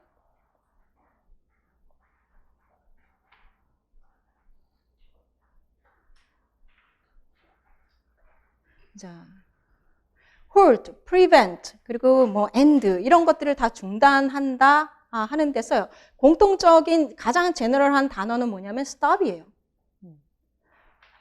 자, hold, prevent, 그리고 뭐 end 이런 것들을 다 중단한다 하는 데 써요. 공통적인 가장 제너럴한 단어는 뭐냐면 stop이에요.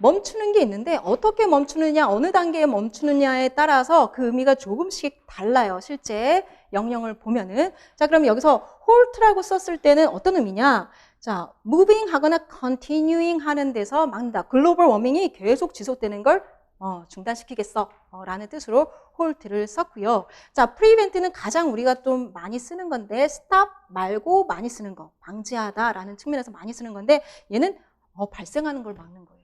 멈추는 게 있는데 어떻게 멈추느냐, 어느 단계에 멈추느냐에 따라서 그 의미가 조금씩 달라요. 실제 영역을 보면은. 자, 그럼 여기서 halt라고 썼을 때는 어떤 의미냐? 자, moving 하거나 continuing 하는 데서 막는다. 글로벌 워밍이 계속 지속되는 걸 중단시키겠어 라는 뜻으로 halt를 썼고요. 자, prevent는 가장 우리가 좀 많이 쓰는 건데 stop 말고 많이 쓰는 거, 방지하다 라는 측면에서 많이 쓰는 건데 얘는 발생하는 걸 막는 거예요.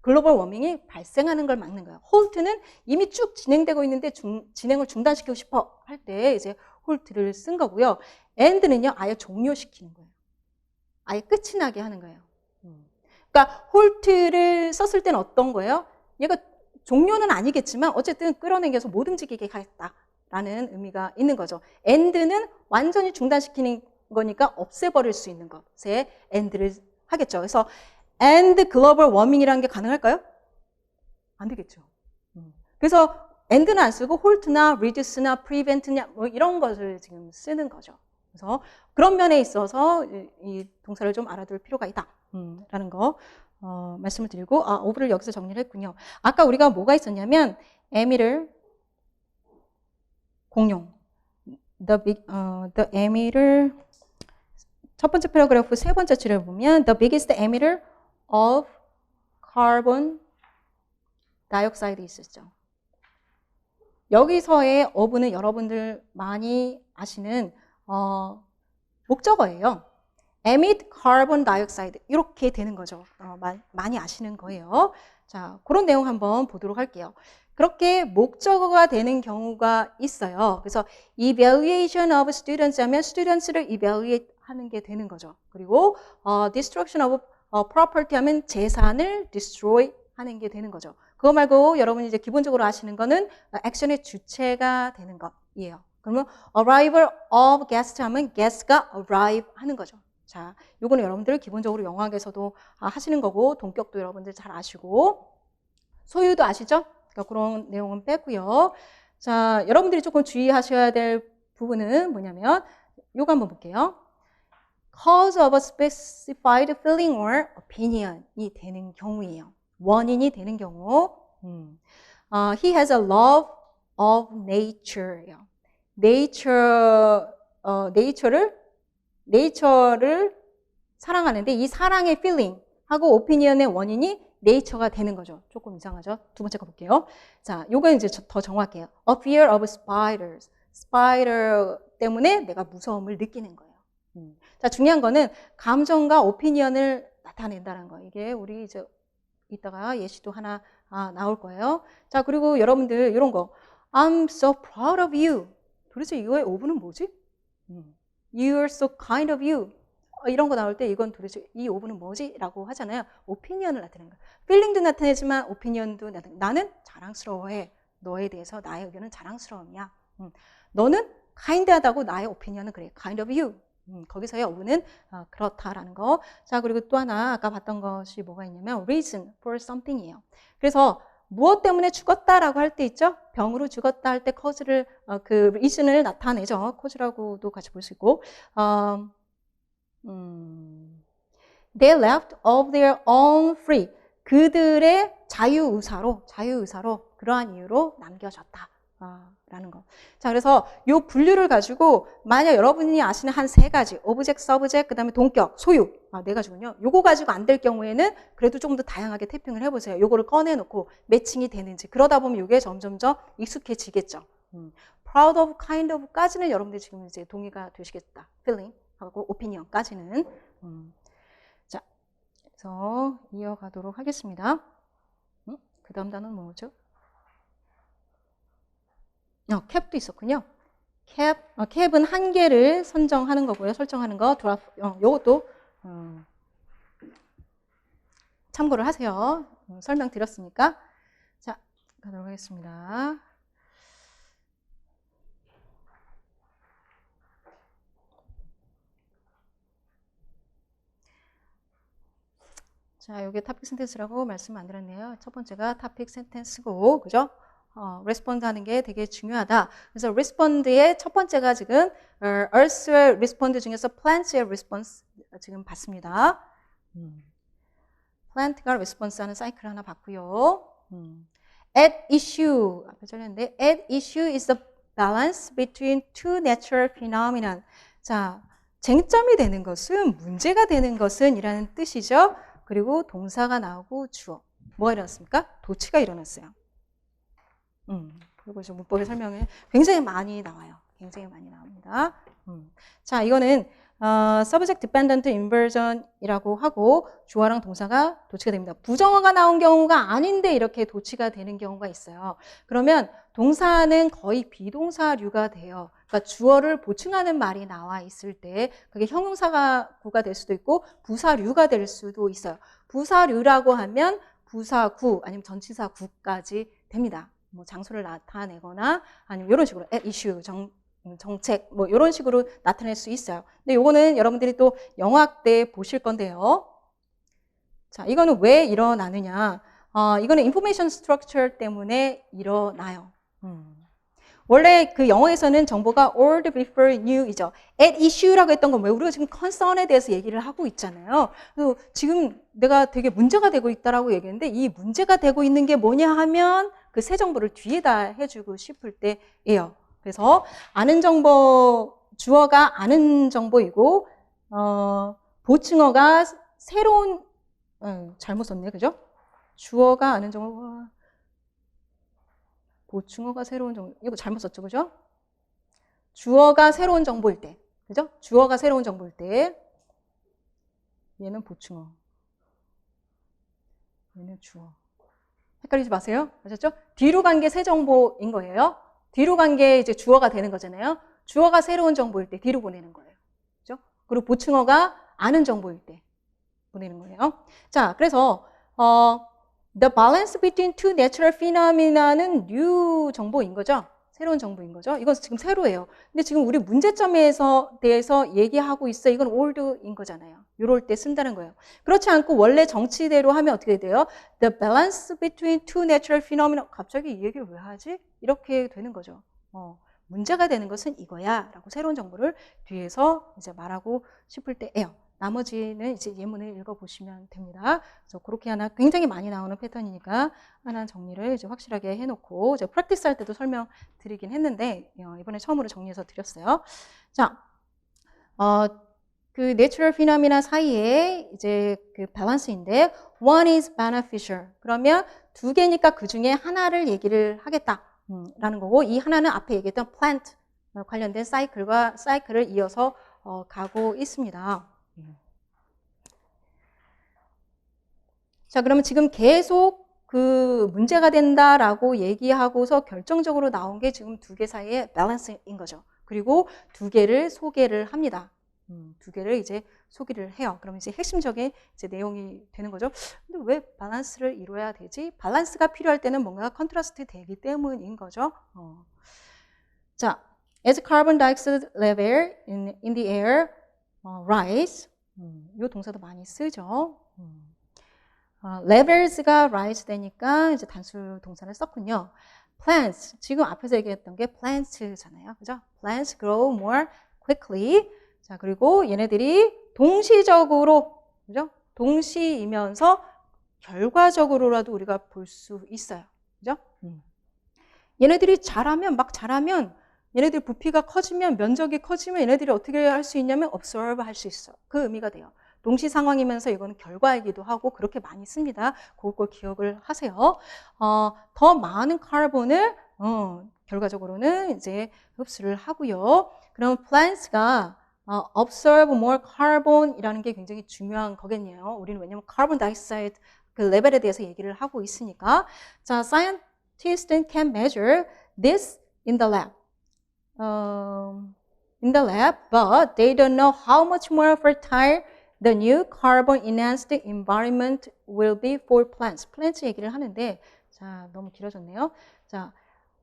글로벌 워밍이 발생하는 걸 막는 거예요. halt는 이미 쭉 진행되고 있는데 진행을 중단시키고 싶어 할 때 이제 halt를 쓴 거고요. end는요, 아예 종료시키는 거예요. 아예 끝이 나게 하는 거예요. 그러니까 halt를 썼을 때는 어떤 거예요? 얘가 종료는 아니겠지만 어쨌든 끌어당겨서 못 움직이게 하겠다라는 의미가 있는 거죠. end는 완전히 중단시키는 거니까 없애버릴 수 있는 것에 end를 하겠죠. 그래서 end global warming이라는 게 가능할까요? 안 되겠죠. 그래서 end는 안 쓰고 halt나 reduce나 prevent냐 뭐 이런 것을 지금 쓰는 거죠. 그래서 그런 면에 있어서 이 동사를 좀 알아둘 필요가 있다. 라는 거 말씀을 드리고 of를 여기서 정리를 했군요. 아까 우리가 뭐가 있었냐면 emitter 공용 the emitter 첫 번째 패러그래프 세 번째 줄을 보면 the biggest emitter of carbon dioxide 있었죠. 여기서의 of는 여러분들 많이 아시는 목적어예요. emit carbon dioxide 이렇게 되는 거죠. 많이 아시는 거예요. 자, 그런 내용 한번 보도록 할게요. 그렇게 목적어가 되는 경우가 있어요. 그래서 evaluation of students 하면 students를 evaluate 하는 게 되는 거죠. 그리고 destruction of property 하면 재산을 destroy 하는 게 되는 거죠. 그거 말고 여러분이 이제 기본적으로 아시는 거는 액션의 주체가 되는 것이에요. 그러면 arrival of guest 하면 guest가 arrive 하는 거죠. 자, 요거는 여러분들 기본적으로 영어학에서도 하시는 거고 동격도 여러분들 잘 아시고 소유도 아시죠? 그러니까 그런 내용은 빼고요. 자, 여러분들이 조금 주의하셔야 될 부분은 뭐냐면 요거 한번 볼게요. cause of a specified feeling or opinion이 되는 경우예요. 원인이 되는 경우. He has a love of nature예요. nature를 사랑하는데 이 사랑의 feeling 하고 opinion의 원인이 nature가 되는 거죠. 조금 이상하죠? 두 번째 거 볼게요. 자, 요건 이제 더 정확해요. A fear of spiders. spider 때문에 내가 무서움을 느끼는 거예요. 자, 중요한 거는 감정과 opinion을 나타낸다는 거. 이게 우리 이제 이따가 예시도 하나 나올 거예요. 자, 그리고 여러분들 이런 거. I'm so proud of you. 도대체 이거의 오브는 뭐지? You're so kind of you. 이런 거 나올 때 이건 도대체 이 오브는 뭐지? 라고 하잖아요. 오피니언을 나타내는 거예요. 필링도 나타내지만 오피니언도 나타내는 거예요. 나는 자랑스러워해. 너에 대해서 나의 의견은 자랑스러움이야. 너는 kind하다고 나의 오피니언은 그래. kind of you. 거기서의 오브는 그렇다라는 거. 자, 그리고 또 하나 아까 봤던 것이 뭐가 있냐면 reason for something이에요. 그래서 무엇 때문에 죽었다라고 할 때 있죠? 병으로 죽었다 할 때 cause를 그 reason을 나타내죠. cause라고도 같이 볼 수 있고. They left of their own free. 그들의 자유의사로 그러한 이유로 남겨졌다. 라는 거. 자, 그래서 요 분류를 가지고 만약 여러분이 아시는 한 세 가지, 오브젝트, 서브젝트, 그 다음에 동격, 소유, 네 가지군요. 요거 가지고 안 될 경우에는 그래도 조금 더 다양하게 태핑을 해보세요. 요거를 꺼내놓고 매칭이 되는지. 그러다 보면 요게 점점점 익숙해지겠죠. proud of, kind of까지는 여러분들 지금 이제 동의가 되시겠다. feeling 하고 opinion까지는. 자, 그래서 이어가도록 하겠습니다. 그 다음 단어는 뭐죠? 캡도 있었군요. 캡은 한계를 선정하는 거고요. 설정하는 거. 요것도 참고를 하세요. 설명드렸으니까. 자, 가도록 하겠습니다. 자, 요게 토픽 센텐스라고 말씀 안 드렸네요. 첫 번째가 토픽 센텐스고, 그죠? respond 하는 게 되게 중요하다. 그래서 respond의 첫 번째가 지금 earth의 respond 중에서 plant의 response 지금 봤습니다. plant가 response 하는 사이클 하나 봤고요. at issue 앞에 전했는데 at issue is the balance between two natural phenomena. 자, 쟁점이 되는 것은 문제가 되는 것은 이라는 뜻이죠. 그리고 동사가 나오고 주어. 뭐가 일어났습니까? 도치가 일어났어요. 그리고 문법의 설명에 굉장히 많이 나와요. 굉장히 많이 나옵니다. 자, 이거는 subject dependent inversion이라고 하고 주어랑 동사가 도치가 됩니다. 부정어가 나온 경우가 아닌데 이렇게 도치가 되는 경우가 있어요. 그러면 동사는 거의 비동사류가 돼요. 그러니까 주어를 보충하는 말이 나와 있을 때 그게 형용사구가 될 수도 있고 부사류가 될 수도 있어요. 부사류라고 하면 부사구 아니면 전치사구까지 됩니다. 뭐 장소를 나타내거나 아니면 이런 식으로 at issue, 정책 뭐 이런 식으로 나타낼 수 있어요. 근데 요거는 여러분들이 또 영어학 때 보실 건데요. 자, 이거는 왜 일어나느냐? 이거는 information structure 때문에 일어나요. 원래 그 영어에서는 정보가 old before new이죠. at issue라고 했던 건 왜 우리가 지금 concern에 대해서 얘기를 하고 있잖아요. 그래서 지금 내가 되게 문제가 되고 있다라고 얘기했는데 이 문제가 되고 있는 게 뭐냐 하면 그 새 정보를 뒤에다 해주고 싶을 때예요. 그래서 아는 정보, 주어가 아는 정보이고 보충어가 새로운 잘못 썼네, 그죠? 주어가 아는 정보, 보충어가 새로운 정보, 이거 잘못 썼죠, 그죠? 주어가 새로운 정보일 때, 그죠? 주어가 새로운 정보일 때, 얘는 보충어, 얘는 주어. 헷갈리지 마세요. 아셨죠? 뒤로 간 게 새 정보인 거예요. 뒤로 간 게 이제 주어가 되는 거잖아요. 주어가 새로운 정보일 때 뒤로 보내는 거예요. 그죠? 그리고 보충어가 아는 정보일 때 보내는 거예요. 자, 그래서 the balance between two natural phenomena는 new 정보인 거죠. 새로운 정보인 거죠. 이건 지금 새로예요. 근데 지금 우리 문제점에 대해서 얘기하고 있어. 이건 old인 거잖아요. 이럴 때 쓴다는 거예요. 그렇지 않고 원래 정치대로 하면 어떻게 돼요? The balance between two natural phenomena. 갑자기 이 얘기를 왜 하지? 이렇게 되는 거죠. 문제가 되는 것은 이거야 라고 새로운 정보를 뒤에서 이제 말하고 싶을 때예요. 나머지는 이제 예문을 읽어보시면 됩니다. 그래서 그렇게 하나 굉장히 많이 나오는 패턴이니까 하나 정리를 이제 확실하게 해놓고 이제 프랙티스 할 때도 설명드리긴 했는데 이번에 처음으로 정리해서 드렸어요. 자, 그 내추럴 피노미나 사이에 이제 그 밸런스인데 one is beneficial. 그러면 두 개니까 그 중에 하나를 얘기를 하겠다. 라는 거고 이 하나는 앞에 얘기했던 plant 관련된 사이클을 이어서 가고 있습니다. 자, 그러면 지금 계속 그 문제가 된다라고 얘기하고서 결정적으로 나온 게 지금 두 개 사이의 밸런스인 거죠. 그리고 두 개를 소개를 합니다. 두 개를 이제 소개를 해요. 그럼 이제 핵심적인 이제 내용이 되는 거죠. 근데 왜 밸런스를 이루어야 되지? 밸런스가 필요할 때는 뭔가 컨트라스트 되기 때문인 거죠. 자, as carbon dioxide level in the air rise, 이 동사도 많이 쓰죠. levels가 rise 되니까 이제 단수 동사를 썼군요. plants, 지금 앞에서 얘기했던 게 plants잖아요. 그죠? plants grow more quickly. 자, 그리고 얘네들이 동시적으로, 그죠? 동시이면서 결과적으로라도 우리가 볼 수 있어요. 그죠? 얘네들이 막 자라면, 얘네들 부피가 커지면, 면적이 커지면 얘네들이 어떻게 할 수 있냐면 observe 할 수 있어. 그 의미가 돼요. 동시 상황이면서 이거는 결과이기도 하고 그렇게 많이 씁니다. 그걸 기억을 하세요. 더 많은 카본을 결과적으로는 이제 흡수를 하고요. 그럼 plants가 observe more carbon이라는 게 굉장히 중요한 거겠네요. 우리는 왜냐면 carbon dioxide 그 레벨에 대해서 얘기를 하고 있으니까. 자, scientists can measure this in the lab. But they don't know how much more fertile the new carbon enhanced environment will be for plants. plants 얘기를 하는데, 자, 너무 길어졌네요. 자,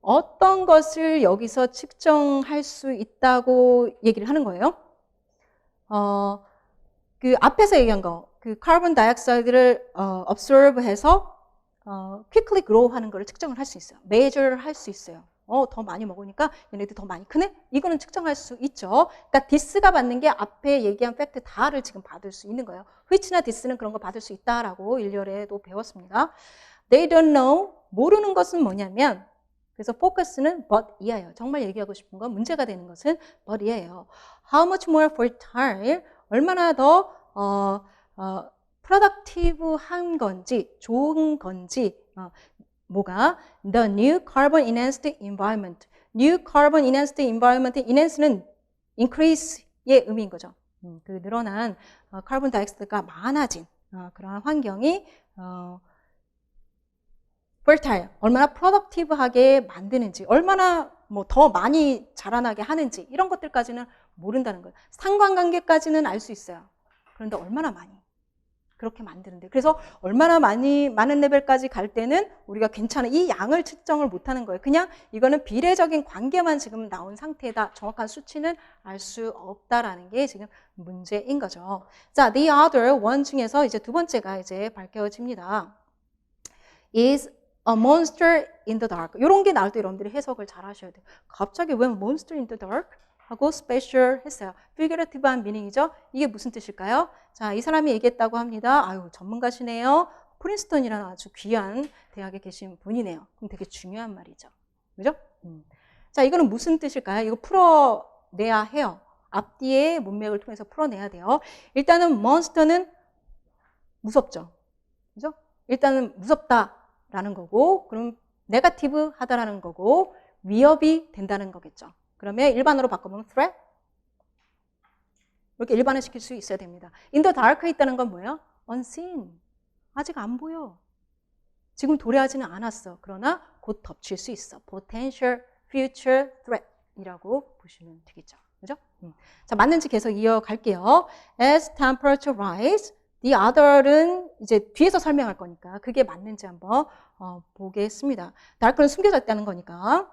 어떤 것을 여기서 측정할 수 있다고 얘기를 하는 거예요? 그 앞에서 얘기한 거, 그 카본 다이옥사이드를 observe 해서 quickly grow 하는 거를 측정을 할 수 있어요. measure 할 수 있어요. 더 많이 먹으니까 얘네들 더 많이 크네? 이거는 측정할 수 있죠. 그러니까 this가 받는 게 앞에 얘기한 팩트 다를 지금 받을 수 있는 거예요. which나 this는 그런 거 받을 수 있다라고 1열에도 배웠습니다. They don't know, 모르는 것은 뭐냐면, 그래서 focus는 but 이하예요. 정말 얘기하고 싶은 건 문제가 되는 것은 but 이하예요. How much more fertile, 얼마나 더 productive한 건지, 좋은 건지, 뭐가 the new carbon enhanced environment. new carbon enhanced environment, enhance는 increase의 의미인 거죠. 그 늘어난 카본 다이옥사이드가 많아진 그러한 환경이 fertile, 얼마나 productive하게 만드는지, 얼마나 뭐 더 많이 자라나게 하는지 이런 것들까지는 모른다는 거예요. 상관관계까지는 알 수 있어요. 그런데 얼마나 많이 그렇게 만드는데, 그래서 얼마나 많은 레벨까지 갈 때는 우리가 괜찮은 이 양을 측정을 못하는 거예요. 그냥 이거는 비례적인 관계만 지금 나온 상태다. 정확한 수치는 알 수 없다라는 게 지금 문제인 거죠. 자, the other one 중에서 이제 두 번째가 이제 밝혀집니다. is a monster in the dark. 이런 게 나올 때 여러분들이 해석을 잘 하셔야 돼요. 갑자기 왜 monster in the dark? 하고 special 했어요. figurative한 미닝이죠. 이게 무슨 뜻일까요? 자, 이 사람이 얘기했다고 합니다. 아유, 전문가시네요. 프린스턴이라는 아주 귀한 대학에 계신 분이네요. 그럼 되게 중요한 말이죠. 그죠? 자, 이거는 무슨 뜻일까요? 이거 풀어내야 해요. 앞뒤의 문맥을 통해서 풀어내야 돼요. 일단은 monster는 무섭죠. 그죠? 일단은 무섭다라는 거고, 그럼 네거티브 하다라는 거고, 위협이 된다는 거겠죠. 그러면 일반어로 바꿔보면 threat? 이렇게 일반화시킬 수 있어야 됩니다. in the dark에 있다는 건 뭐예요? unseen. 아직 안 보여. 지금 도래하지는 않았어. 그러나 곧 덮칠 수 있어. potential future threat 이라고 보시면 되겠죠. 그죠? 자, 맞는지 계속 이어갈게요. as temperature rise, the other는 이제 뒤에서 설명할 거니까 그게 맞는지 한번 보겠습니다. dark는 숨겨져 있다는 거니까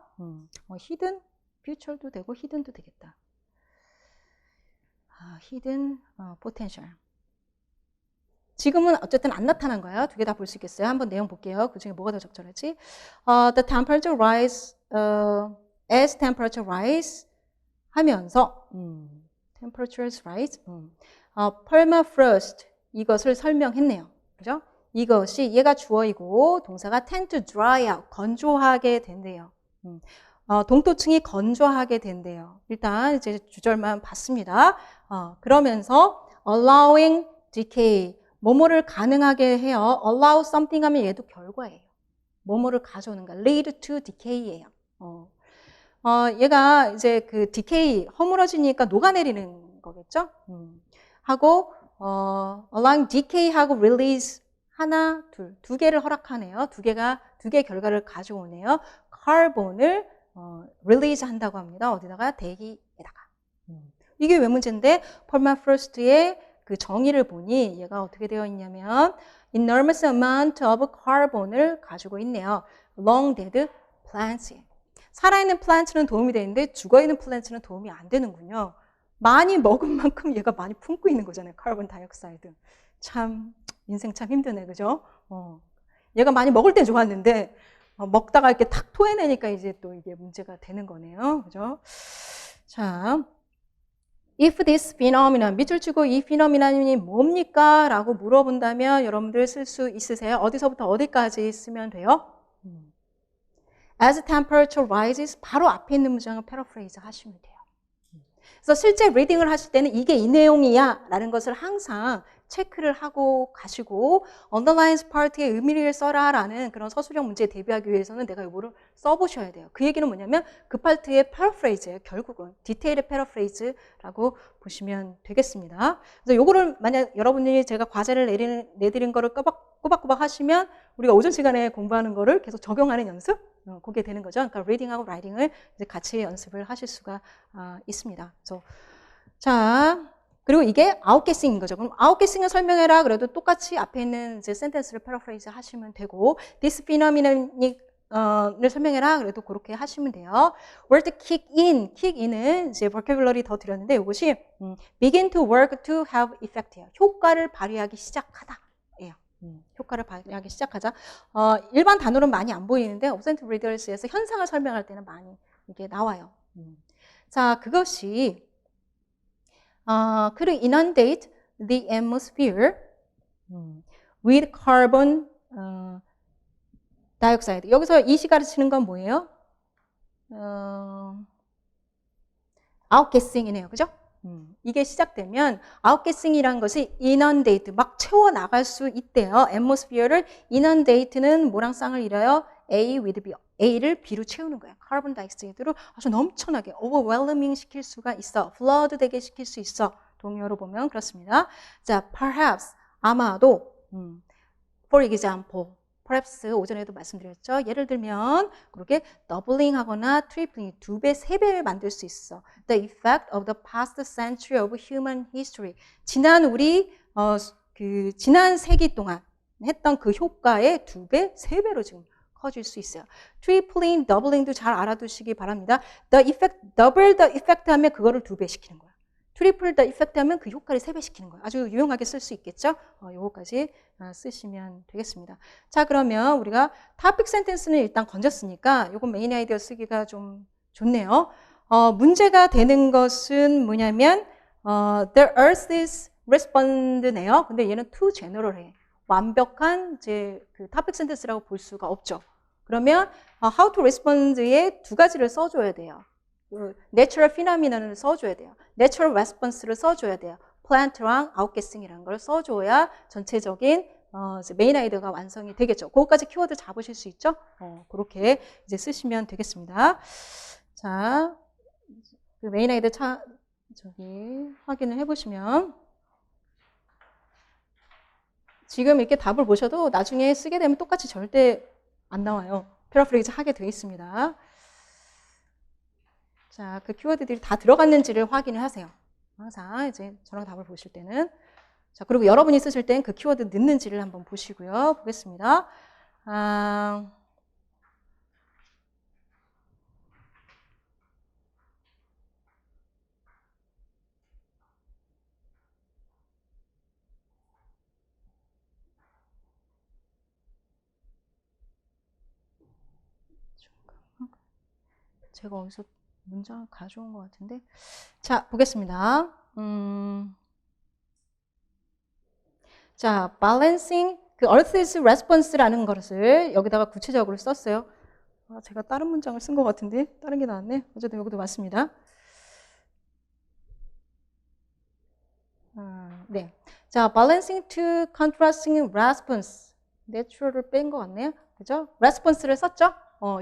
hidden future도 되고 hidden도 되겠다. hidden potential. 지금은 어쨌든 안 나타난 거예요. 두 개 다 볼 수 있겠어요? 한번 내용 볼게요. 그 중에 뭐가 더 적절할지. The temperature rise as temperature rise 하면서 temperatures rise permafrost 이것을 설명했네요. 그죠? 이것이 얘가 주어이고 동사가 tend to dry out 건조하게 된대요. 동토층이 건조하게 된대요. 일단 이제 주절만 봤습니다. 그러면서 allowing decay 뭐뭐를 가능하게 해요. allow something 하면 얘도 결과예요. 뭐뭐를 가져오는 거 lead to decay예요. 얘가 이제 그 decay 허물어지니까 녹아내리는 거겠죠? 하고 allowing decay하고 release 하나, 두 개를 허락하네요. 두 개의 결과를 가져오네요. 카본을 release 한다고 합니다. 어디다가? 대기에다가. 이게 왜 문제인데 permafrost의 그 정의를 보니 얘가 어떻게 되어 있냐면 enormous amount of carbon을 가지고 있네요. long dead plants. 살아있는 플란트는 도움이 되는데 죽어있는 플란트는 도움이 안 되는군요. 많이 먹은 만큼 얘가 많이 품고 있는 거잖아요. 카본 다이옥사이드. 참 인생 참 힘드네. 그죠? 얘가 많이 먹을 땐 좋았는데 먹다가 이렇게 탁 토해내니까 이제 또 이게 문제가 되는 거네요. 그죠? 자, if this phenomenon, 밑줄 치고 이 phenomenon이 뭡니까? 라고 물어본다면 여러분들 쓸 수 있으세요? 어디서부터 어디까지 쓰면 돼요? As temperature rises, 바로 앞에 있는 문장을 패러프레이즈 하시면 돼요. 그래서 실제 리딩을 하실 때는 이게 이 내용이야 라는 것을 항상 체크를 하고 가시고 underlines part의 의미를 써라 라는 그런 서술형 문제에 대비하기 위해서는 내가 이거를 써보셔야 돼요. 그 얘기는 뭐냐면 그 파트의 패러프레이즈예요. 결국은 디테일의 패러프레이즈라고 보시면 되겠습니다. 그래서 요거를 만약 여러분이 제가 과제를 내드린 거를 꼬박꼬박 하시면 우리가 오전 시간에 공부하는 거를 계속 적용하는 연습? 그게 되는 거죠. 그러니까 리딩하고 라이팅을 이제 같이 연습을 하실 수가 있습니다. 그래서 자, 그리고 이게 아웃게싱인 거죠. 그럼 아웃게싱을 설명해라. 그래도 똑같이 앞에 있는 이제 센텐스를 패러프레이즈 하시면 되고, this phenomenon을 설명해라. 그래도 그렇게 하시면 돼요. word kick in, kick in은 이제 vocabulary 더 드렸는데 이것이 begin to work to have effect예요. 효과를 발휘하기 시작하다. 효과를 발휘하기 시작하자. 일반 단어는 많이 안 보이는데 Observant Readers에서 현상을 설명할 때는 많이 이게 나와요. 자, 그것이 could inundate the atmosphere with carbon dioxide. 여기서 이시 가르치는 건 뭐예요? outgassing이네요. 그죠? 이게 시작되면 outgassing이라는 것이 inundate, 막 채워나갈 수 있대요. atmosphere를 inundate는 뭐랑 쌍을 이뤄요? A with B. A를 B로 채우는 거예요. 카본 다이옥사이드로 아주 넘쳐나게 overwhelming 시킬 수가 있어. flood 되게 시킬 수 있어. 동의어로 보면 그렇습니다. 자, perhaps, 아마도 for example, perhaps 오전에도 말씀드렸죠. 예를 들면 그렇게 doubling 하거나 tripling, 2배, 3배를 만들 수 있어. The effect of the past century of human history. 지난 세기 동안 했던 그 효과의 2배, 3배로 지금 커질 수 있어요. tripling, doubling도 잘 알아두시기 바랍니다. The effect, double the effect 하면 그거를 2배 시키는 거예요. 트리플 더 이펙트 하면 그 효과를 3배 시키는 거예요. 아주 유용하게 쓸 수 있겠죠? 요거까지 쓰시면 되겠습니다. 자, 그러면 우리가 topic sentence는 일단 건졌으니까 요건 메인 아이디어 쓰기가 좀 좋네요. 문제가 되는 것은 뭐냐면 the earth is respond네요. 근데 얘는 too general해. 완벽한 이제 그 topic sentence라고 볼 수가 없죠. 그러면 how to respond의 두 가지를 써줘야 돼요. 내추럴 피노미넌을 써줘야 돼요. 내추럴 레스폰스를 써줘야 돼요. 플랜트랑 아웃게싱이라는 걸 써줘야 전체적인 메인 아이디어가 완성이 되겠죠. 그것까지 키워드 잡으실 수 있죠? 그렇게 이제 쓰시면 되겠습니다. 자, 그 메인 아이디어 확인을 해보시면 지금 이렇게 답을 보셔도 나중에 쓰게 되면 똑같이 절대 안 나와요. 패러프레이즈 하게 되어 있습니다. 자, 그 키워드들이 다 들어갔는지를 확인을 하세요. 항상 이제 저랑 답을 보실 때는. 자, 그리고 여러분이 쓰실 땐 그 키워드 넣는지를 한번 보시고요. 보겠습니다. 제가 어디서 문장을 가져온 것 같은데. 자, 보겠습니다. 자, balancing 그 Earth's response라는 것을 여기다가 구체적으로 썼어요. 제가 다른 문장을 쓴 것 같은데 다른 게 나왔네. 어쨌든 여기도 맞습니다. 네. 자, balancing to contrasting response. natural을 뺀 것 같네요. 그죠? response를 썼죠?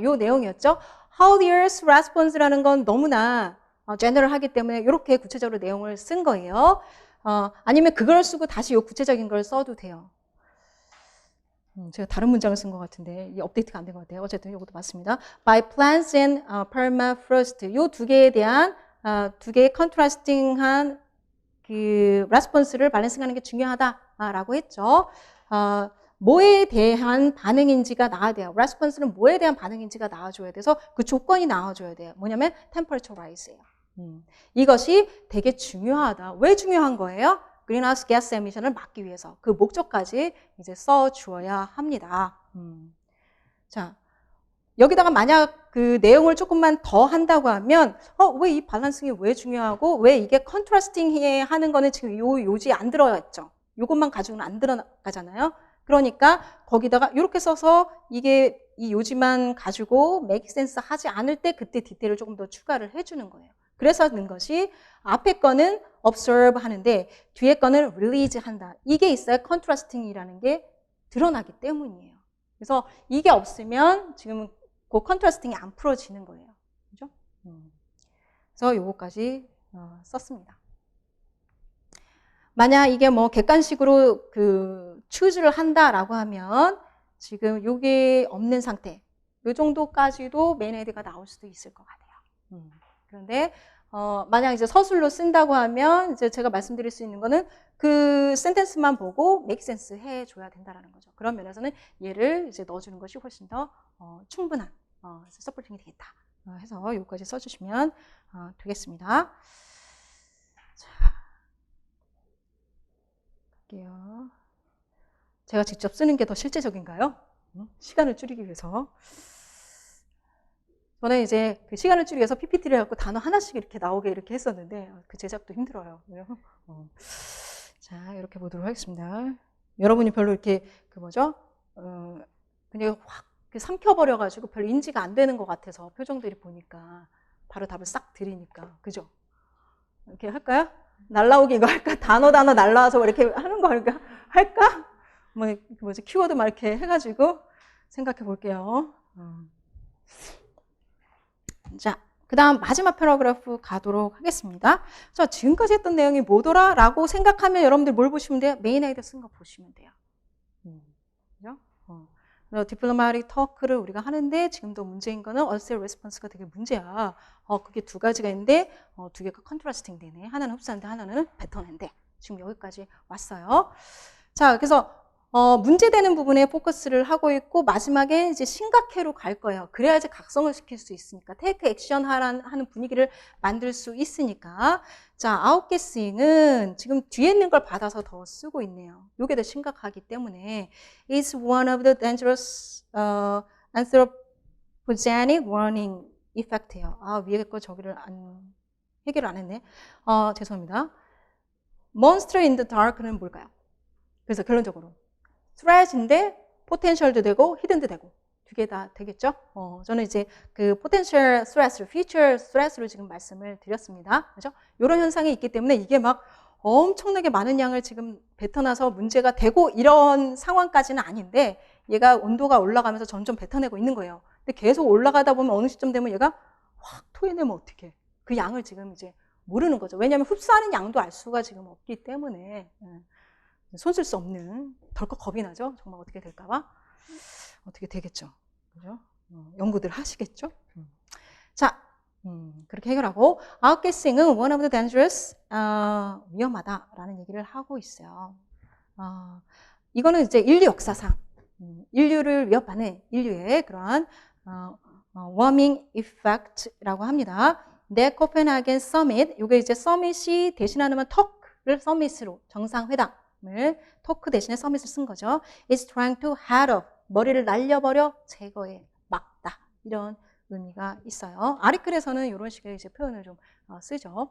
요 내용이었죠. How the Earth's response라는 건 너무나 general하기 때문에 이렇게 구체적으로 내용을 쓴 거예요. 아니면 그걸 쓰고 다시 요 구체적인 걸 써도 돼요. 제가 다른 문장을 쓴 것 같은데 이 업데이트가 안 된 것 같아요. 어쨌든 이것도 맞습니다. By plants and permafrost. 요 두 개에 대한 두 개의 컨트라스팅한 그 레스폰스를 밸런싱하는 게 중요하다라고 했죠. 뭐에 대한 반응인지가 나와야 돼요. 레스폰스는 뭐에 대한 반응인지가 나와줘야 돼서 그 조건이 나와줘야 돼요. 뭐냐면 temperature rise예요. 이것이 되게 중요하다. 왜 중요한 거예요? greenhouse gas emission을 막기 위해서 그 목적까지 이제 써주어야 합니다. 자, 여기다가 만약 그 내용을 조금만 더 한다고 하면 왜 이 밸런싱이 왜 중요하고 왜 이게 컨트라스팅 하는 거는 지금 요 요지 안 들어갔죠. 요것만 가지고는 안 들어가잖아요. 그러니까 거기다가 이렇게 써서 이게 이 요지만 가지고 make sense 하지 않을 때 그때 디테일을 조금 더 추가를 해주는 거예요. 그래서 넣은 것이 앞에 거는 observe 하는데 뒤에 거는 release 한다. 이게 있어야 컨트라스팅이라는 게 드러나기 때문이에요. 그래서 이게 없으면 지금 그 컨트라스팅이 안 풀어지는 거예요. 그죠? 그래서 요거까지 썼습니다. 만약 이게 뭐 객관식으로 그 choose를 한다라고 하면 지금 요게 없는 상태, 요 정도까지도 메인 헤드가 나올 수도 있을 것 같아요. 그런데 만약 이제 서술로 쓴다고 하면 이제 제가 말씀드릴 수 있는 거는 그 센텐스만 보고 make sense 해줘야 된다라는 거죠. 그런 면에서는 얘를 이제 넣어주는 것이 훨씬 더 충분한 서포팅이 되겠다. 해서 여기까지 써주시면 되겠습니다. 자, 갈게요. 제가 직접 쓰는 게 더 실제적인가요? 시간을 줄이기 위해서. 저는 이제 그 시간을 줄이기 위해서 PPT를 해갖고 단어 하나씩 이렇게 나오게 이렇게 했었는데 그 제작도 힘들어요. 자, 이렇게 보도록 하겠습니다. 여러분이 별로 이렇게 그 뭐죠? 그냥 확 삼켜버려가지고 별로 인지가 안 되는 것 같아서 표정들이 보니까 바로 답을 싹 드리니까 그죠? 이렇게 할까요? 날라오기 이거 할까? 단어 날라와서 이렇게 하는 거 할까? 뭐지 키워드 막 이렇게 해가지고 생각해 볼게요. 자, 그 다음 마지막 패러그래프 가도록 하겠습니다. 자, 지금까지 했던 내용이 뭐더라? 라고 생각하면 여러분들 뭘 보시면 돼요? 메인 헤드 쓴 거 보시면 돼요. 그죠? 디플로마틱 터크를 우리가 하는데 지금도 문제인 거는 얼셀 레스폰스가 되게 문제야. 그게 두 가지가 있는데 두 개가 컨트라스팅 되네. 하나는 흡사한데 하나는 뱉어낸데. 지금 여기까지 왔어요. 자, 그래서 문제되는 부분에 포커스를 하고 있고 마지막에 이제 심각해로 갈 거예요. 그래야지 각성을 시킬 수 있으니까 테이크 액션 하는 분위기를 만들 수 있으니까. 자, 아웃게싱은 지금 뒤에 있는 걸 받아서 더 쓰고 있네요. 이게 더 심각하기 때문에 is one of the dangerous anthropogenic warning effect예요. 위에 거 저기를 해결 안 했네. 죄송합니다. monster in the dark는 뭘까요? 그래서 결론적으로 threat인데 potential도 되고 hidden도 되고 두 개 다 되겠죠? 저는 이제 그 potential threats, future threats로 지금 말씀을 드렸습니다. 그죠? 이런 현상이 있기 때문에 이게 막 엄청나게 많은 양을 지금 뱉어놔서 문제가 되고 이런 상황까지는 아닌데 얘가 온도가 올라가면서 점점 뱉어내고 있는 거예요. 근데 계속 올라가다 보면 어느 시점 되면 얘가 확 토해내면 어떡해. 그 양을 지금 이제 모르는 거죠. 왜냐하면 흡수하는 양도 알 수가 지금 없기 때문에 손 쓸 수 없는 덜컥 겁이 나죠. 정말 어떻게 될까봐 어떻게 되겠죠. 그죠? 연구들 하시겠죠. 자, 그렇게 해결하고 outgassing은 one of the dangerous 위험하다라는 얘기를 하고 있어요. 이거는 이제 인류 역사상 인류를 위협하는 인류의 그러한 warming effect라고 합니다. 네, 코펜하겐 서밋. 이게 이제 서밋이 대신하면 터크를 서밋으로 정상회담을 토크 대신에 서밋을 쓴 거죠. It's trying to head off. 머리를 날려버려 제거해 막다. 이런 의미가 있어요. 아리클에서는 이런 식의 이제 표현을 좀 쓰죠.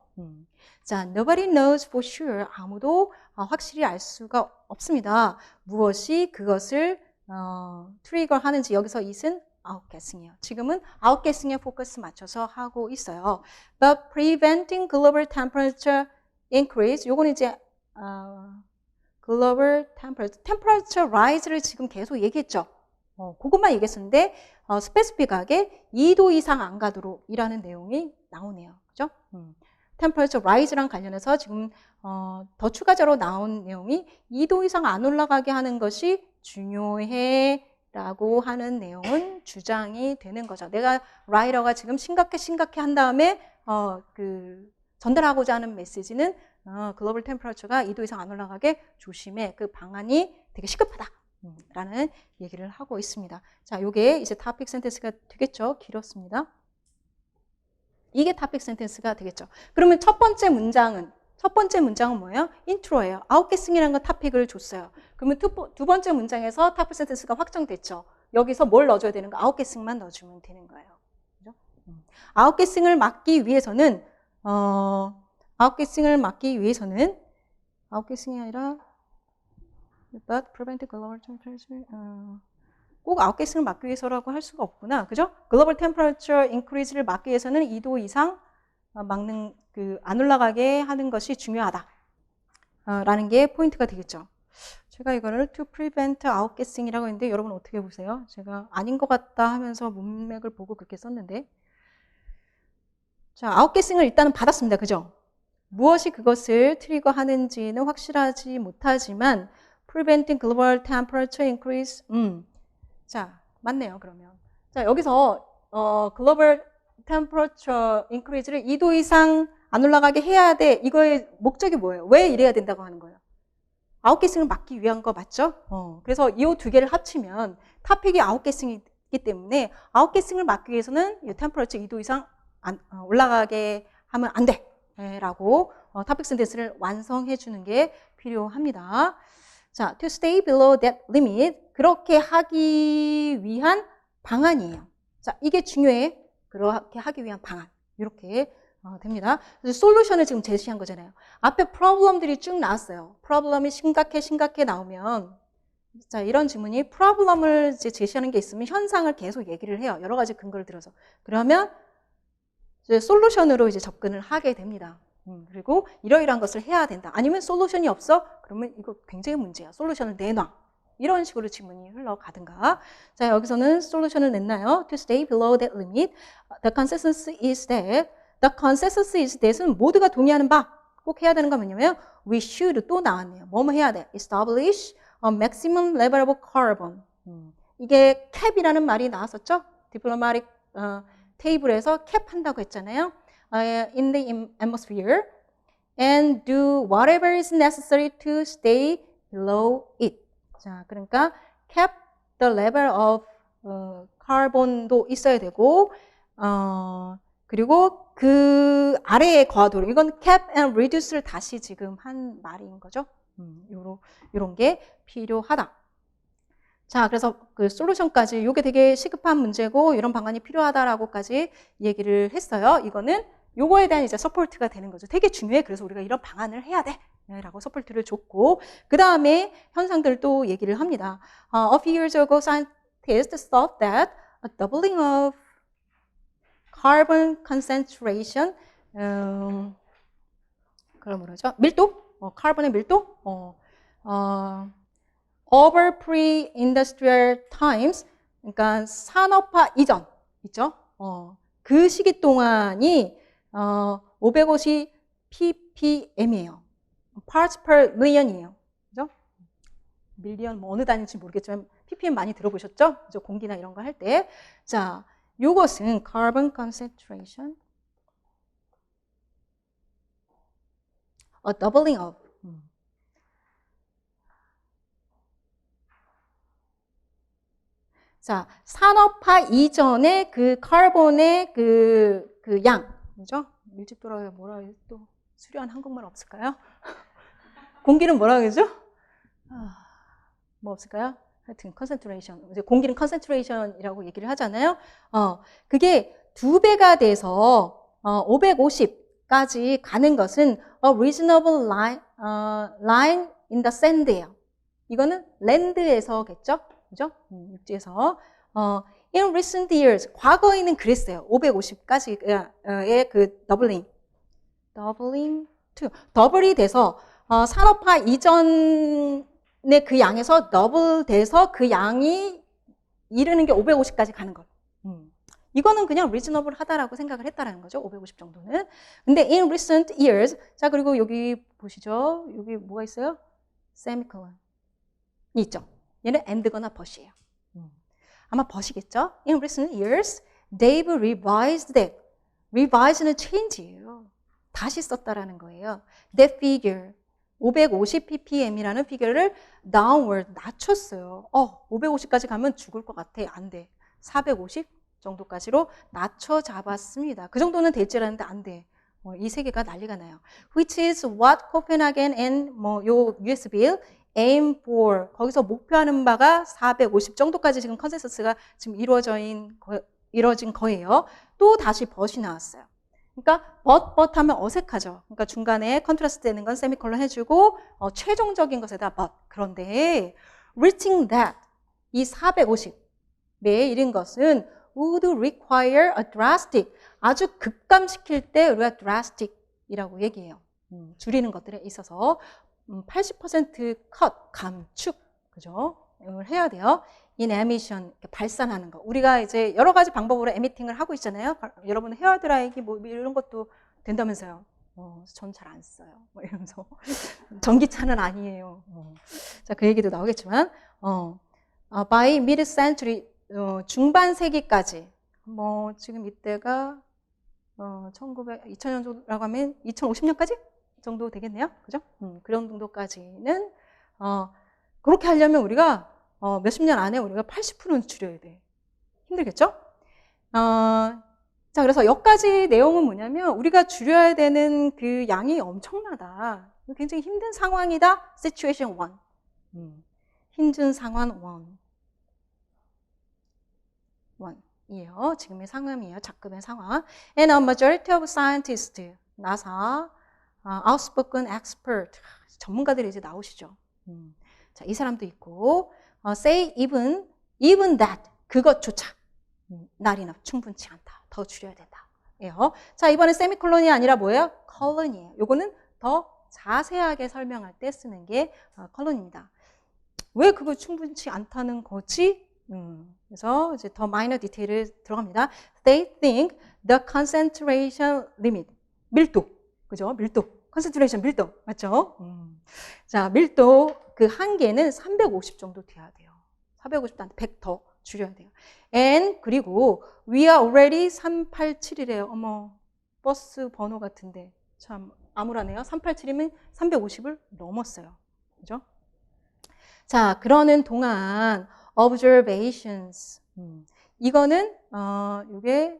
자, nobody knows for sure. 아무도 확실히 알 수가 없습니다. 무엇이 그것을 트리거 하는지. 여기서 it은 outguessing이에요. 지금은 outguessing에 포커스 맞춰서 하고 있어요. But preventing global temperature increase. 요건 이제 global temperature rise를 지금 계속 얘기했죠. 그것만 얘기했었는데 스페시픽하게 2도 이상 안 가도록 이라는 내용이 나오네요. 그죠? temperature rise랑 관련해서 지금 더 추가적으로 나온 내용이 2도 이상 안 올라가게 하는 것이 중요해 라고 하는 내용은 주장이 되는 거죠. 내가 라이터가 지금 심각해 한 다음에 전달하고자 하는 메시지는 글로벌 템퍼러처가 2도 이상 안 올라가게 조심해. 그 방안이 되게 시급하다. 라는 얘기를 하고 있습니다. 자, 요게 이제 토픽 센텐스가 되겠죠. 길었습니다. 이게 토픽 센텐스가 되겠죠. 그러면 첫 번째 문장은 뭐예요? 인트로예요. 아웃게싱이라는 건 토픽을 줬어요. 그러면 두 번째 문장에서 토픽 센텐스가 확정됐죠. 여기서 뭘 넣어줘야 되는 거? 아웃게싱만 넣어주면 되는 거예요. 그죠? 아웃게싱을 막기 위해서는 아웃게싱이 아니라 but prevent global temperature 꼭 아웃게싱을 막기 위해서라고 할 수가 없구나. 그죠? 글로벌 템퍼러처 인크리즈를 막기 위해서는 2도 이상 막는 안 올라가게 하는 것이 중요하다. 라는 게 포인트가 되겠죠. 제가 이거를 to prevent outguessing이라고 했는데 여러분 어떻게 보세요? 제가 아닌 것 같다 하면서 문맥을 보고 그렇게 썼는데 자, outguessing을 일단은 받았습니다. 그죠? 무엇이 그것을 트리거 하는지는 확실하지 못하지만 preventing global temperature increase 자, 맞네요. 그러면 자, 여기서 global temperature increase를 2도 이상 안 올라가게 해야 돼. 이거의 목적이 뭐예요? 왜 이래야 된다고 하는 거예요? 아웃게싱을 막기 위한 거 맞죠? 그래서 이 두 개를 합치면 토픽이 아웃게싱이기 때문에 아웃게싱을 막기 위해서는 이 템퍼러처 2도 이상 올라가게 하면 안 돼. 라고 토픽 센텐스를 완성해 주는 게 필요합니다. 자, to stay below that limit. 그렇게 하기 위한 방안이에요. 자, 이게 중요해. 그렇게 하기 위한 방안. 이렇게 됩니다. 그래서 솔루션을 지금 제시한 거잖아요. 앞에 프로블럼들이 쭉 나왔어요. 프로블럼이 심각해 나오면 자, 이런 질문이 프로블럼을 이제 제시하는 게 있으면 현상을 계속 얘기를 해요. 여러 가지 근거를 들어서. 그러면 이제 솔루션으로 이제 접근을 하게 됩니다. 그리고 이러이러한 것을 해야 된다. 아니면 솔루션이 없어? 그러면 이거 굉장히 문제야. 솔루션을 내놔. 이런 식으로 질문이 흘러가든가. 자, 여기서는 솔루션을 냈나요? To stay below that limit, the consensus is that. The consensus is that은 모두가 동의하는 바. 꼭 해야 되는 건 뭐냐면 we should 또 나왔네요. 뭐뭐 해야 돼? Establish a maximum level of carbon. 이게 cap이라는 말이 나왔었죠? 디플로마틱 테이블에서 cap 한다고 했잖아요. In the atmosphere and do whatever is necessary to stay below it. 자, 그러니까 cap the level of carbon도 있어야 되고 그리고 그 아래의 과도로 이건 cap and reduce를 다시 지금 한 말인 거죠. 요런 게 필요하다. 자, 그래서 그 솔루션까지 이게 되게 시급한 문제고 이런 방안이 필요하다라고까지 얘기를 했어요. 이거는 요거에 대한 이제 서포트가 되는 거죠. 되게 중요해. 그래서 우리가 이런 방안을 해야 돼. 라고 서포트를 줬고 그 다음에 현상들도 얘기를 합니다. A few years ago, scientists thought that a doubling of carbon concentration, 그럼 뭐라죠? 밀도? 카본의 밀도? over pre-industrial times, 그러니까 산업화 이전 있죠? 그 시기 동안이 550 ppm이에요. parts per million이에요. 그죠? 밀리언 뭐 어느 단위인지 모르겠지만 ppm 많이 들어보셨죠? 그죠? 공기나 이런 거 할 때. 자, 요것은 carbon concentration, a doubling of. 자, 산업화 이전에 그 카본의 그 양, 그죠? 밀집도라 뭐라 해요? 또 수려한 한국말 없을까요? 공기는 뭐라 그러죠? 뭐 없을까요? 하여튼 concentration, 이제 공기는 concentration이라고 얘기를 하잖아요. 그게 2배가 돼서 550까지 가는 것은 a reasonable line in the sand예요. 이거는 land에서겠죠? 그죠? 육지에서. in recent years, 과거에는 그랬어요. 550까지의 그 더블링 to 더블이 돼서 산업화 이전의 그 양에서 더블 돼서 그 양이 이르는 게 550까지 가는 것. 이거는 그냥 reasonable 하다라고 생각을 했다라는 거죠. 550 정도는. 근데 in recent years, 자 그리고 여기 보시죠. 여기 뭐가 있어요? semicolon 있죠. 얘는 and거나 but이에요. 아마 but이겠죠. In recent years, they've revised that. revise는 change예요. 다시 썼다라는 거예요. That figure, 550 ppm이라는 피규어를 downward 낮췄어요. 550까지 가면 죽을 것 같아. 안 돼. 450 정도까지로 낮춰 잡았습니다. 그 정도는 될지 알았는데 안 돼. 이 세 개가 난리가 나요. Which is what Copenhagen and 요 US bill aim for. 거기서 목표하는 바가 450 정도까지 지금 컨센서스가 지금 이루어진 거예요. 또 다시 벗이 나왔어요. 그러니까 but 하면 어색하죠. 그러니까 중간에 컨트라스트 되는 건 세미콜론 해주고 최종적인 것에다 but. 그런데 reaching that, 이 450에 이른 것은 would require a drastic, 아주 급감시킬 때 우리가 drastic이라고 얘기해요. 줄이는 것들에 있어서 80% cut, 감축, 그죠? 이걸 해야 돼요. in emission, 발산하는 거. 우리가 이제 여러 가지 방법으로 에미팅을 하고 있잖아요. 여러분 헤어드라이기 뭐 이런 것도 된다면서요. 전 잘 안 써요. 뭐 이러면서 전기차는 아니에요. 자, 그 얘기도 나오겠지만, by mid-century, 중반 세기까지, 뭐 지금 이때가 2000년 정도라고 하면 2050년까지 정도 되겠네요. 그죠? 그런 정도까지는 그렇게 하려면 우리가 몇십 년 안에 우리가 80%는 줄여야 돼. 힘들겠죠? 자, 그래서 여기까지 내용은 뭐냐면 우리가 줄여야 되는 그 양이 엄청나다. 굉장히 힘든 상황이다. Situation 1. 힘든 상황 1이에요. 지금의 상황이에요. 작금의 상황. And a majority of scientists, NASA, outspoken expert, 전문가들이 이제 나오시죠. 자, 이 사람도 있고, say even that, 그것조차 not enough, 충분치 않다. 더 줄여야 된다. 예요. 자, 이번에 세미콜론이 아니라 뭐예요? 컬런이에요. 요거는 더 자세하게 설명할 때 쓰는 게 컬런입니다. 왜 그거 충분치 않다는 거지? 그래서 이제 더 마이너 디테일을 들어갑니다. They think the concentration limit, 밀도, 그죠? 밀도, concentration 밀도, 맞죠? 자, 밀도 그 한계는 350 정도 돼야 돼요. 450도 안 돼, 100 더 줄여야 돼요. And 그리고 we are already 387이래요. 어머, 버스 번호 같은데 참 암울하네요. 387이면 350을 넘었어요. 그죠? 자, 그러는 동안 observations. 이거는 이게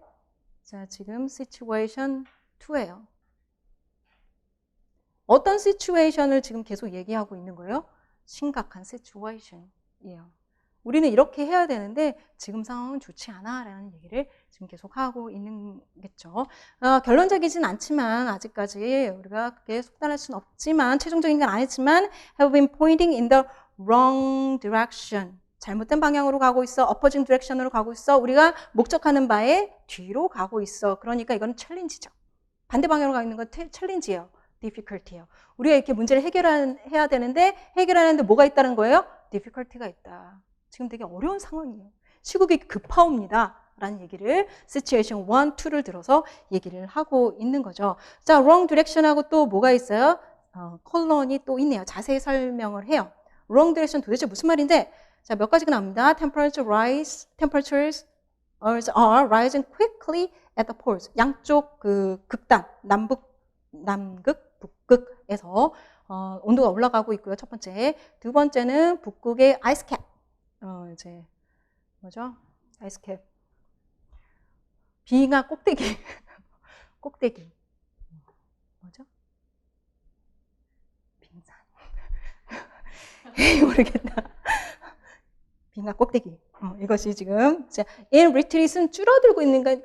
자, 지금 situation 2예요. 어떤 situation을 지금 계속 얘기하고 있는 거예요? 심각한 situation이에요. 우리는 이렇게 해야 되는데 지금 상황은 좋지 않아 라는 얘기를 지금 계속 하고 있는 겠죠. 결론적이진 않지만 아직까지 우리가 그렇게 속단할 수는 없지만 최종적인 건 아니지만 have been pointing in the wrong direction. 잘못된 방향으로 가고 있어. opposing direction으로 가고 있어. 우리가 목적하는 바에 뒤로 가고 있어. 그러니까 이건 챌린지죠. 반대 방향으로 가고 있는 건 챌린지예요. difficulty예요. 우리가 이렇게 문제를 해결해야 되는데 해결하는데 뭐가 있다는 거예요? difficulty가 있다. 지금 되게 어려운 상황이에요. 시국이 급하옵니다. 라는 얘기를 situation 1, 2를 들어서 얘기를 하고 있는 거죠. 자, wrong direction하고 또 뭐가 있어요? 컬런이 또 있네요. 자세히 설명을 해요. wrong direction 도대체 무슨 말인데? 자, 몇 가지가 나옵니다. temperatures are rising quickly at the poles. 양쪽 그 극단, 남극, 북극에서 온도가 올라가고 있고요. 첫 번째. 두 번째는 북극의 아이스캡. 이제 뭐죠? 아이스캡. 빙하 꼭대기. 꼭대기. 뭐죠? 빙산. 모르겠다. 빈각 꼭대기. 이것이 지금 in retreat은 줄어들고 있는 건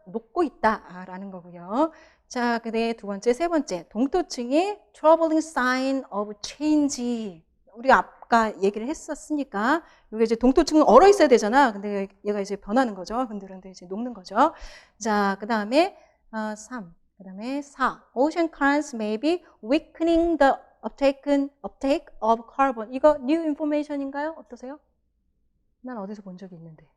녹고 있다라는 거고요. 자, 그다음에 두 번째, 세 번째. 동토층이 troubling sign of change. 우리 아까 얘기를 했었으니까 이게 이제 동토층은 얼어 있어야 되잖아. 근데 얘가 이제 변하는 거죠. 흔들흔들 이제 녹는 거죠. 자, 그다음에 3. 그다음에 4. Ocean currents may be weakening the uptake of carbon. 이거 new information인가요? 어떠세요? 난 어디서 본 적이 있는데.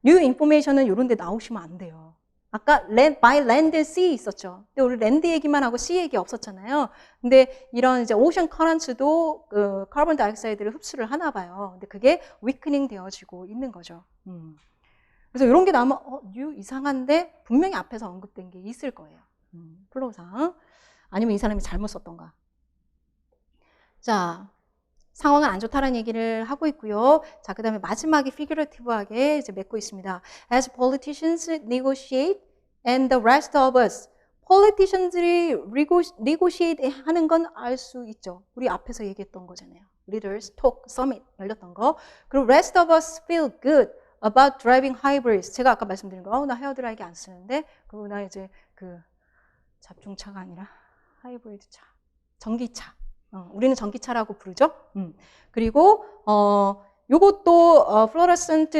new information은 이런 데 나오시면 안 돼요. 아까 by land and sea 있었죠. 근데 우리 랜드 얘기만 하고 sea 얘기 없었잖아요. 근데 이런 이제 오션 커런츠도 그 카본 다이옥사이드를 흡수를 하나 봐요. 근데 그게 weakening 되어지고 있는 거죠. 그래서 이런 게 나오면 new 이상한데 분명히 앞에서 언급된 게 있을 거예요. 플로우상. 아니면 이 사람이 잘못 썼던가. 자, 상황은 안 좋다라는 얘기를 하고 있고요. 자, 그 다음에 마지막에 figurative하게 이제 맺고 있습니다. As politicians negotiate and the rest of us. politicians들이 negotiate 하는 건 알 수 있죠. 우리 앞에서 얘기했던 거잖아요. Leaders talk summit 열렸던 거. 그리고 rest of us feel good about driving hybrids. 제가 아까 말씀드린 거, 나 헤어드라이기 안 쓰는데, 그리고 나 이제 그 잡중차가 아니라 하이브리드 차, 전기차. 우리는 전기차라고 부르죠. 그리고 요것도 fluorescent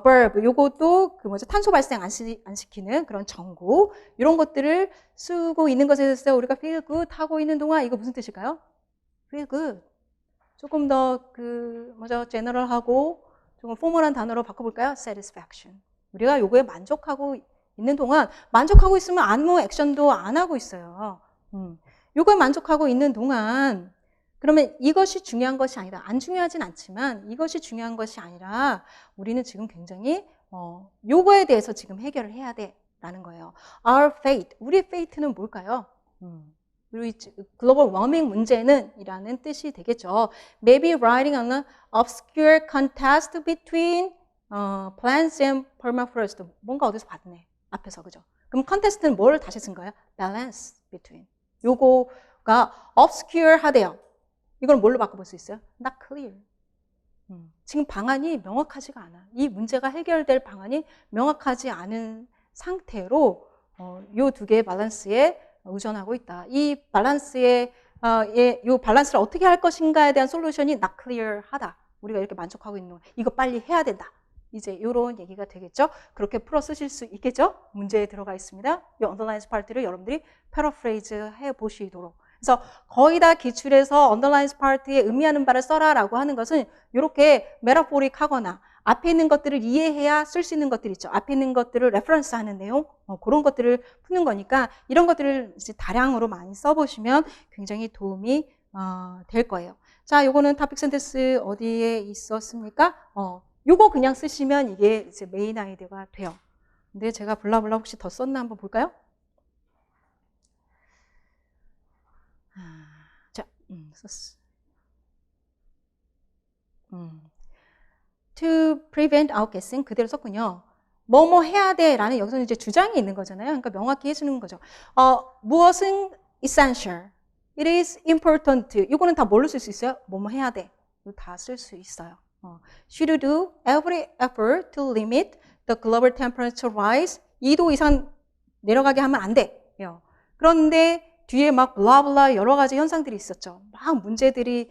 bulb, 요것도 그 뭐죠, 탄소 발생 안 시키는 그런 전구, 이런 것들을 쓰고 있는 것에 대해서 우리가 feel good 하고 있는 동안 이거 무슨 뜻일까요? feel good. 조금 더 그 뭐죠, 제너럴하고 조금 포멀한 단어로 바꿔볼까요? satisfaction. 우리가 요거에 만족하고 있는 동안, 만족하고 있으면 아무 액션도 안 하고 있어요. 요거에 만족하고 있는 동안, 그러면 이것이 중요한 것이 아니다. 안 중요하진 않지만 이것이 중요한 것이 아니라 우리는 지금 굉장히 요거에 대해서 지금 해결을 해야 돼라는 거예요. Our fate, 우리의 fate는 뭘까요? 우리 글로벌 워밍 문제는 이라는 뜻이 되겠죠. Maybe writing on an obscure contest between plants and permafrost. 뭔가 어디서 봤네. 앞에서, 그죠? 그럼 컨테스트는 뭘 다시 쓴 거예요? Balance between. 요거가 obscure 하대요. 이걸 뭘로 바꿔볼 수 있어요? Not clear. 지금 방안이 명확하지가 않아. 이 문제가 해결될 방안이 명확하지 않은 상태로 요 두 개의 밸런스에 의존하고 있다. 이 밸런스의 요 밸런스를 어떻게 할 것인가에 대한 솔루션이 not clear 하다. 우리가 이렇게 만족하고 있는 거. 이거 빨리 해야 된다. 이제 이런 얘기가 되겠죠. 그렇게 풀어 쓰실 수 있겠죠. 문제에 들어가 있습니다. 이 언더라인 파트를 여러분들이 패러프레이즈 해보시도록. 그래서 거의 다 기출에서 언더라인 파트에 의미하는 바를 써라라고 하는 것은 이렇게 메타포릭하거나 앞에 있는 것들을 이해해야 쓸 수 있는 것들 있죠. 앞에 있는 것들을 레퍼런스 하는 내용, 그런 것들을 푸는 거니까 이런 것들을 이제 다량으로 많이 써보시면 굉장히 도움이 될 거예요. 자, 요거는 토픽 센텐스 어디에 있었습니까? 요거 그냥 쓰시면 이게 이제 메인 아이디어가 돼요. 근데 제가 블라블라 혹시 더 썼나 한번 볼까요? 자, 썼어. To prevent outguessing 그대로 썼군요. 뭐뭐 해야 돼 라는 여기서는 이제 주장이 있는 거잖아요. 그러니까 명확히 해주는 거죠. 무엇은 essential, it is important. 이거는 다 뭘로 쓸 수 있어요? 뭐뭐 해야 돼. 이거 다 쓸 수 있어요. Should do every effort to limit the global temperature rise. 2도 이상 내려가게 하면 안 돼. 그런데 뒤에 막 블라블라 여러 가지 현상들이 있었죠. 막 문제들이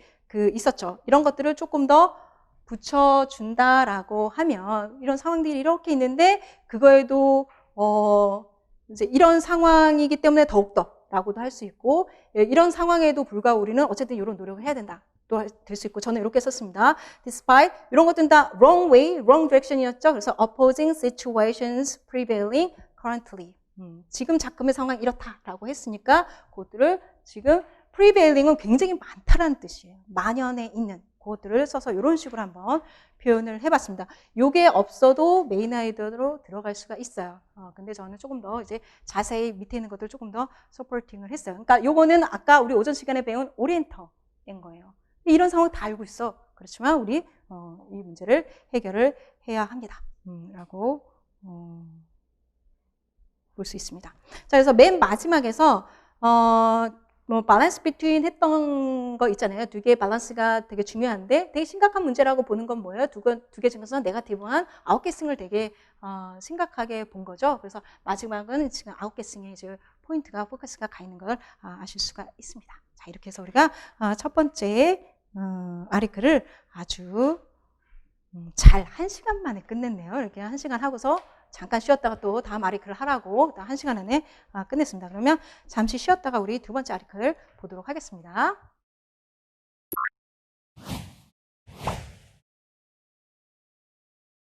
있었죠. 이런 것들을 조금 더 붙여준다라고 하면 이런 상황들이 이렇게 있는데 그거에도 이제 이런 상황이기 때문에 더욱더라고도 할 수 있고 이런 상황에도 불구하고 우리는 어쨌든 이런 노력을 해야 된다. 또 될 수 있고 저는 이렇게 썼습니다. Despite 이런 것들은 다 wrong way, wrong direction이었죠. 그래서 opposing situations prevailing currently. 지금 작금의 상황이 이렇다라고 했으니까 그것들을 지금 prevailing은 굉장히 많다라는 뜻이에요. 만연해 있는 그것들을 써서 이런 식으로 한번 표현을 해봤습니다. 요게 없어도 메인 아이디어로 들어갈 수가 있어요. 근데 저는 조금 더 이제 자세히 밑에 있는 것들 조금 더 서포팅을 했어요. 그러니까 요거는 아까 우리 오전 시간에 배운 오리엔터인 거예요. 이런 상황 다 알고 있어. 그렇지만 우리 이 문제를 해결을 해야 합니다. 라고 볼 수 있습니다. 자, 그래서 맨 마지막에서 뭐 balance between 했던 거 있잖아요. 두 개의 밸런스가 되게 중요한데 되게 심각한 문제라고 보는 건 뭐예요? 두 개 중에서 네거티브한 아웃게싱을 되게 심각하게 본 거죠. 그래서 마지막은 지금 아웃게싱에 이제 포인트가 포커스가 가 있는 걸 아실 수가 있습니다. 자, 이렇게 해서 우리가 첫 번째 아리클을 아주 잘 1시간 만에 끝냈네요. 이렇게 1시간 하고서 잠깐 쉬었다가 또 다음 아리클을 하라고 1시간 안에 끝냈습니다. 그러면 잠시 쉬었다가 우리 두 번째 아리클 보도록 하겠습니다.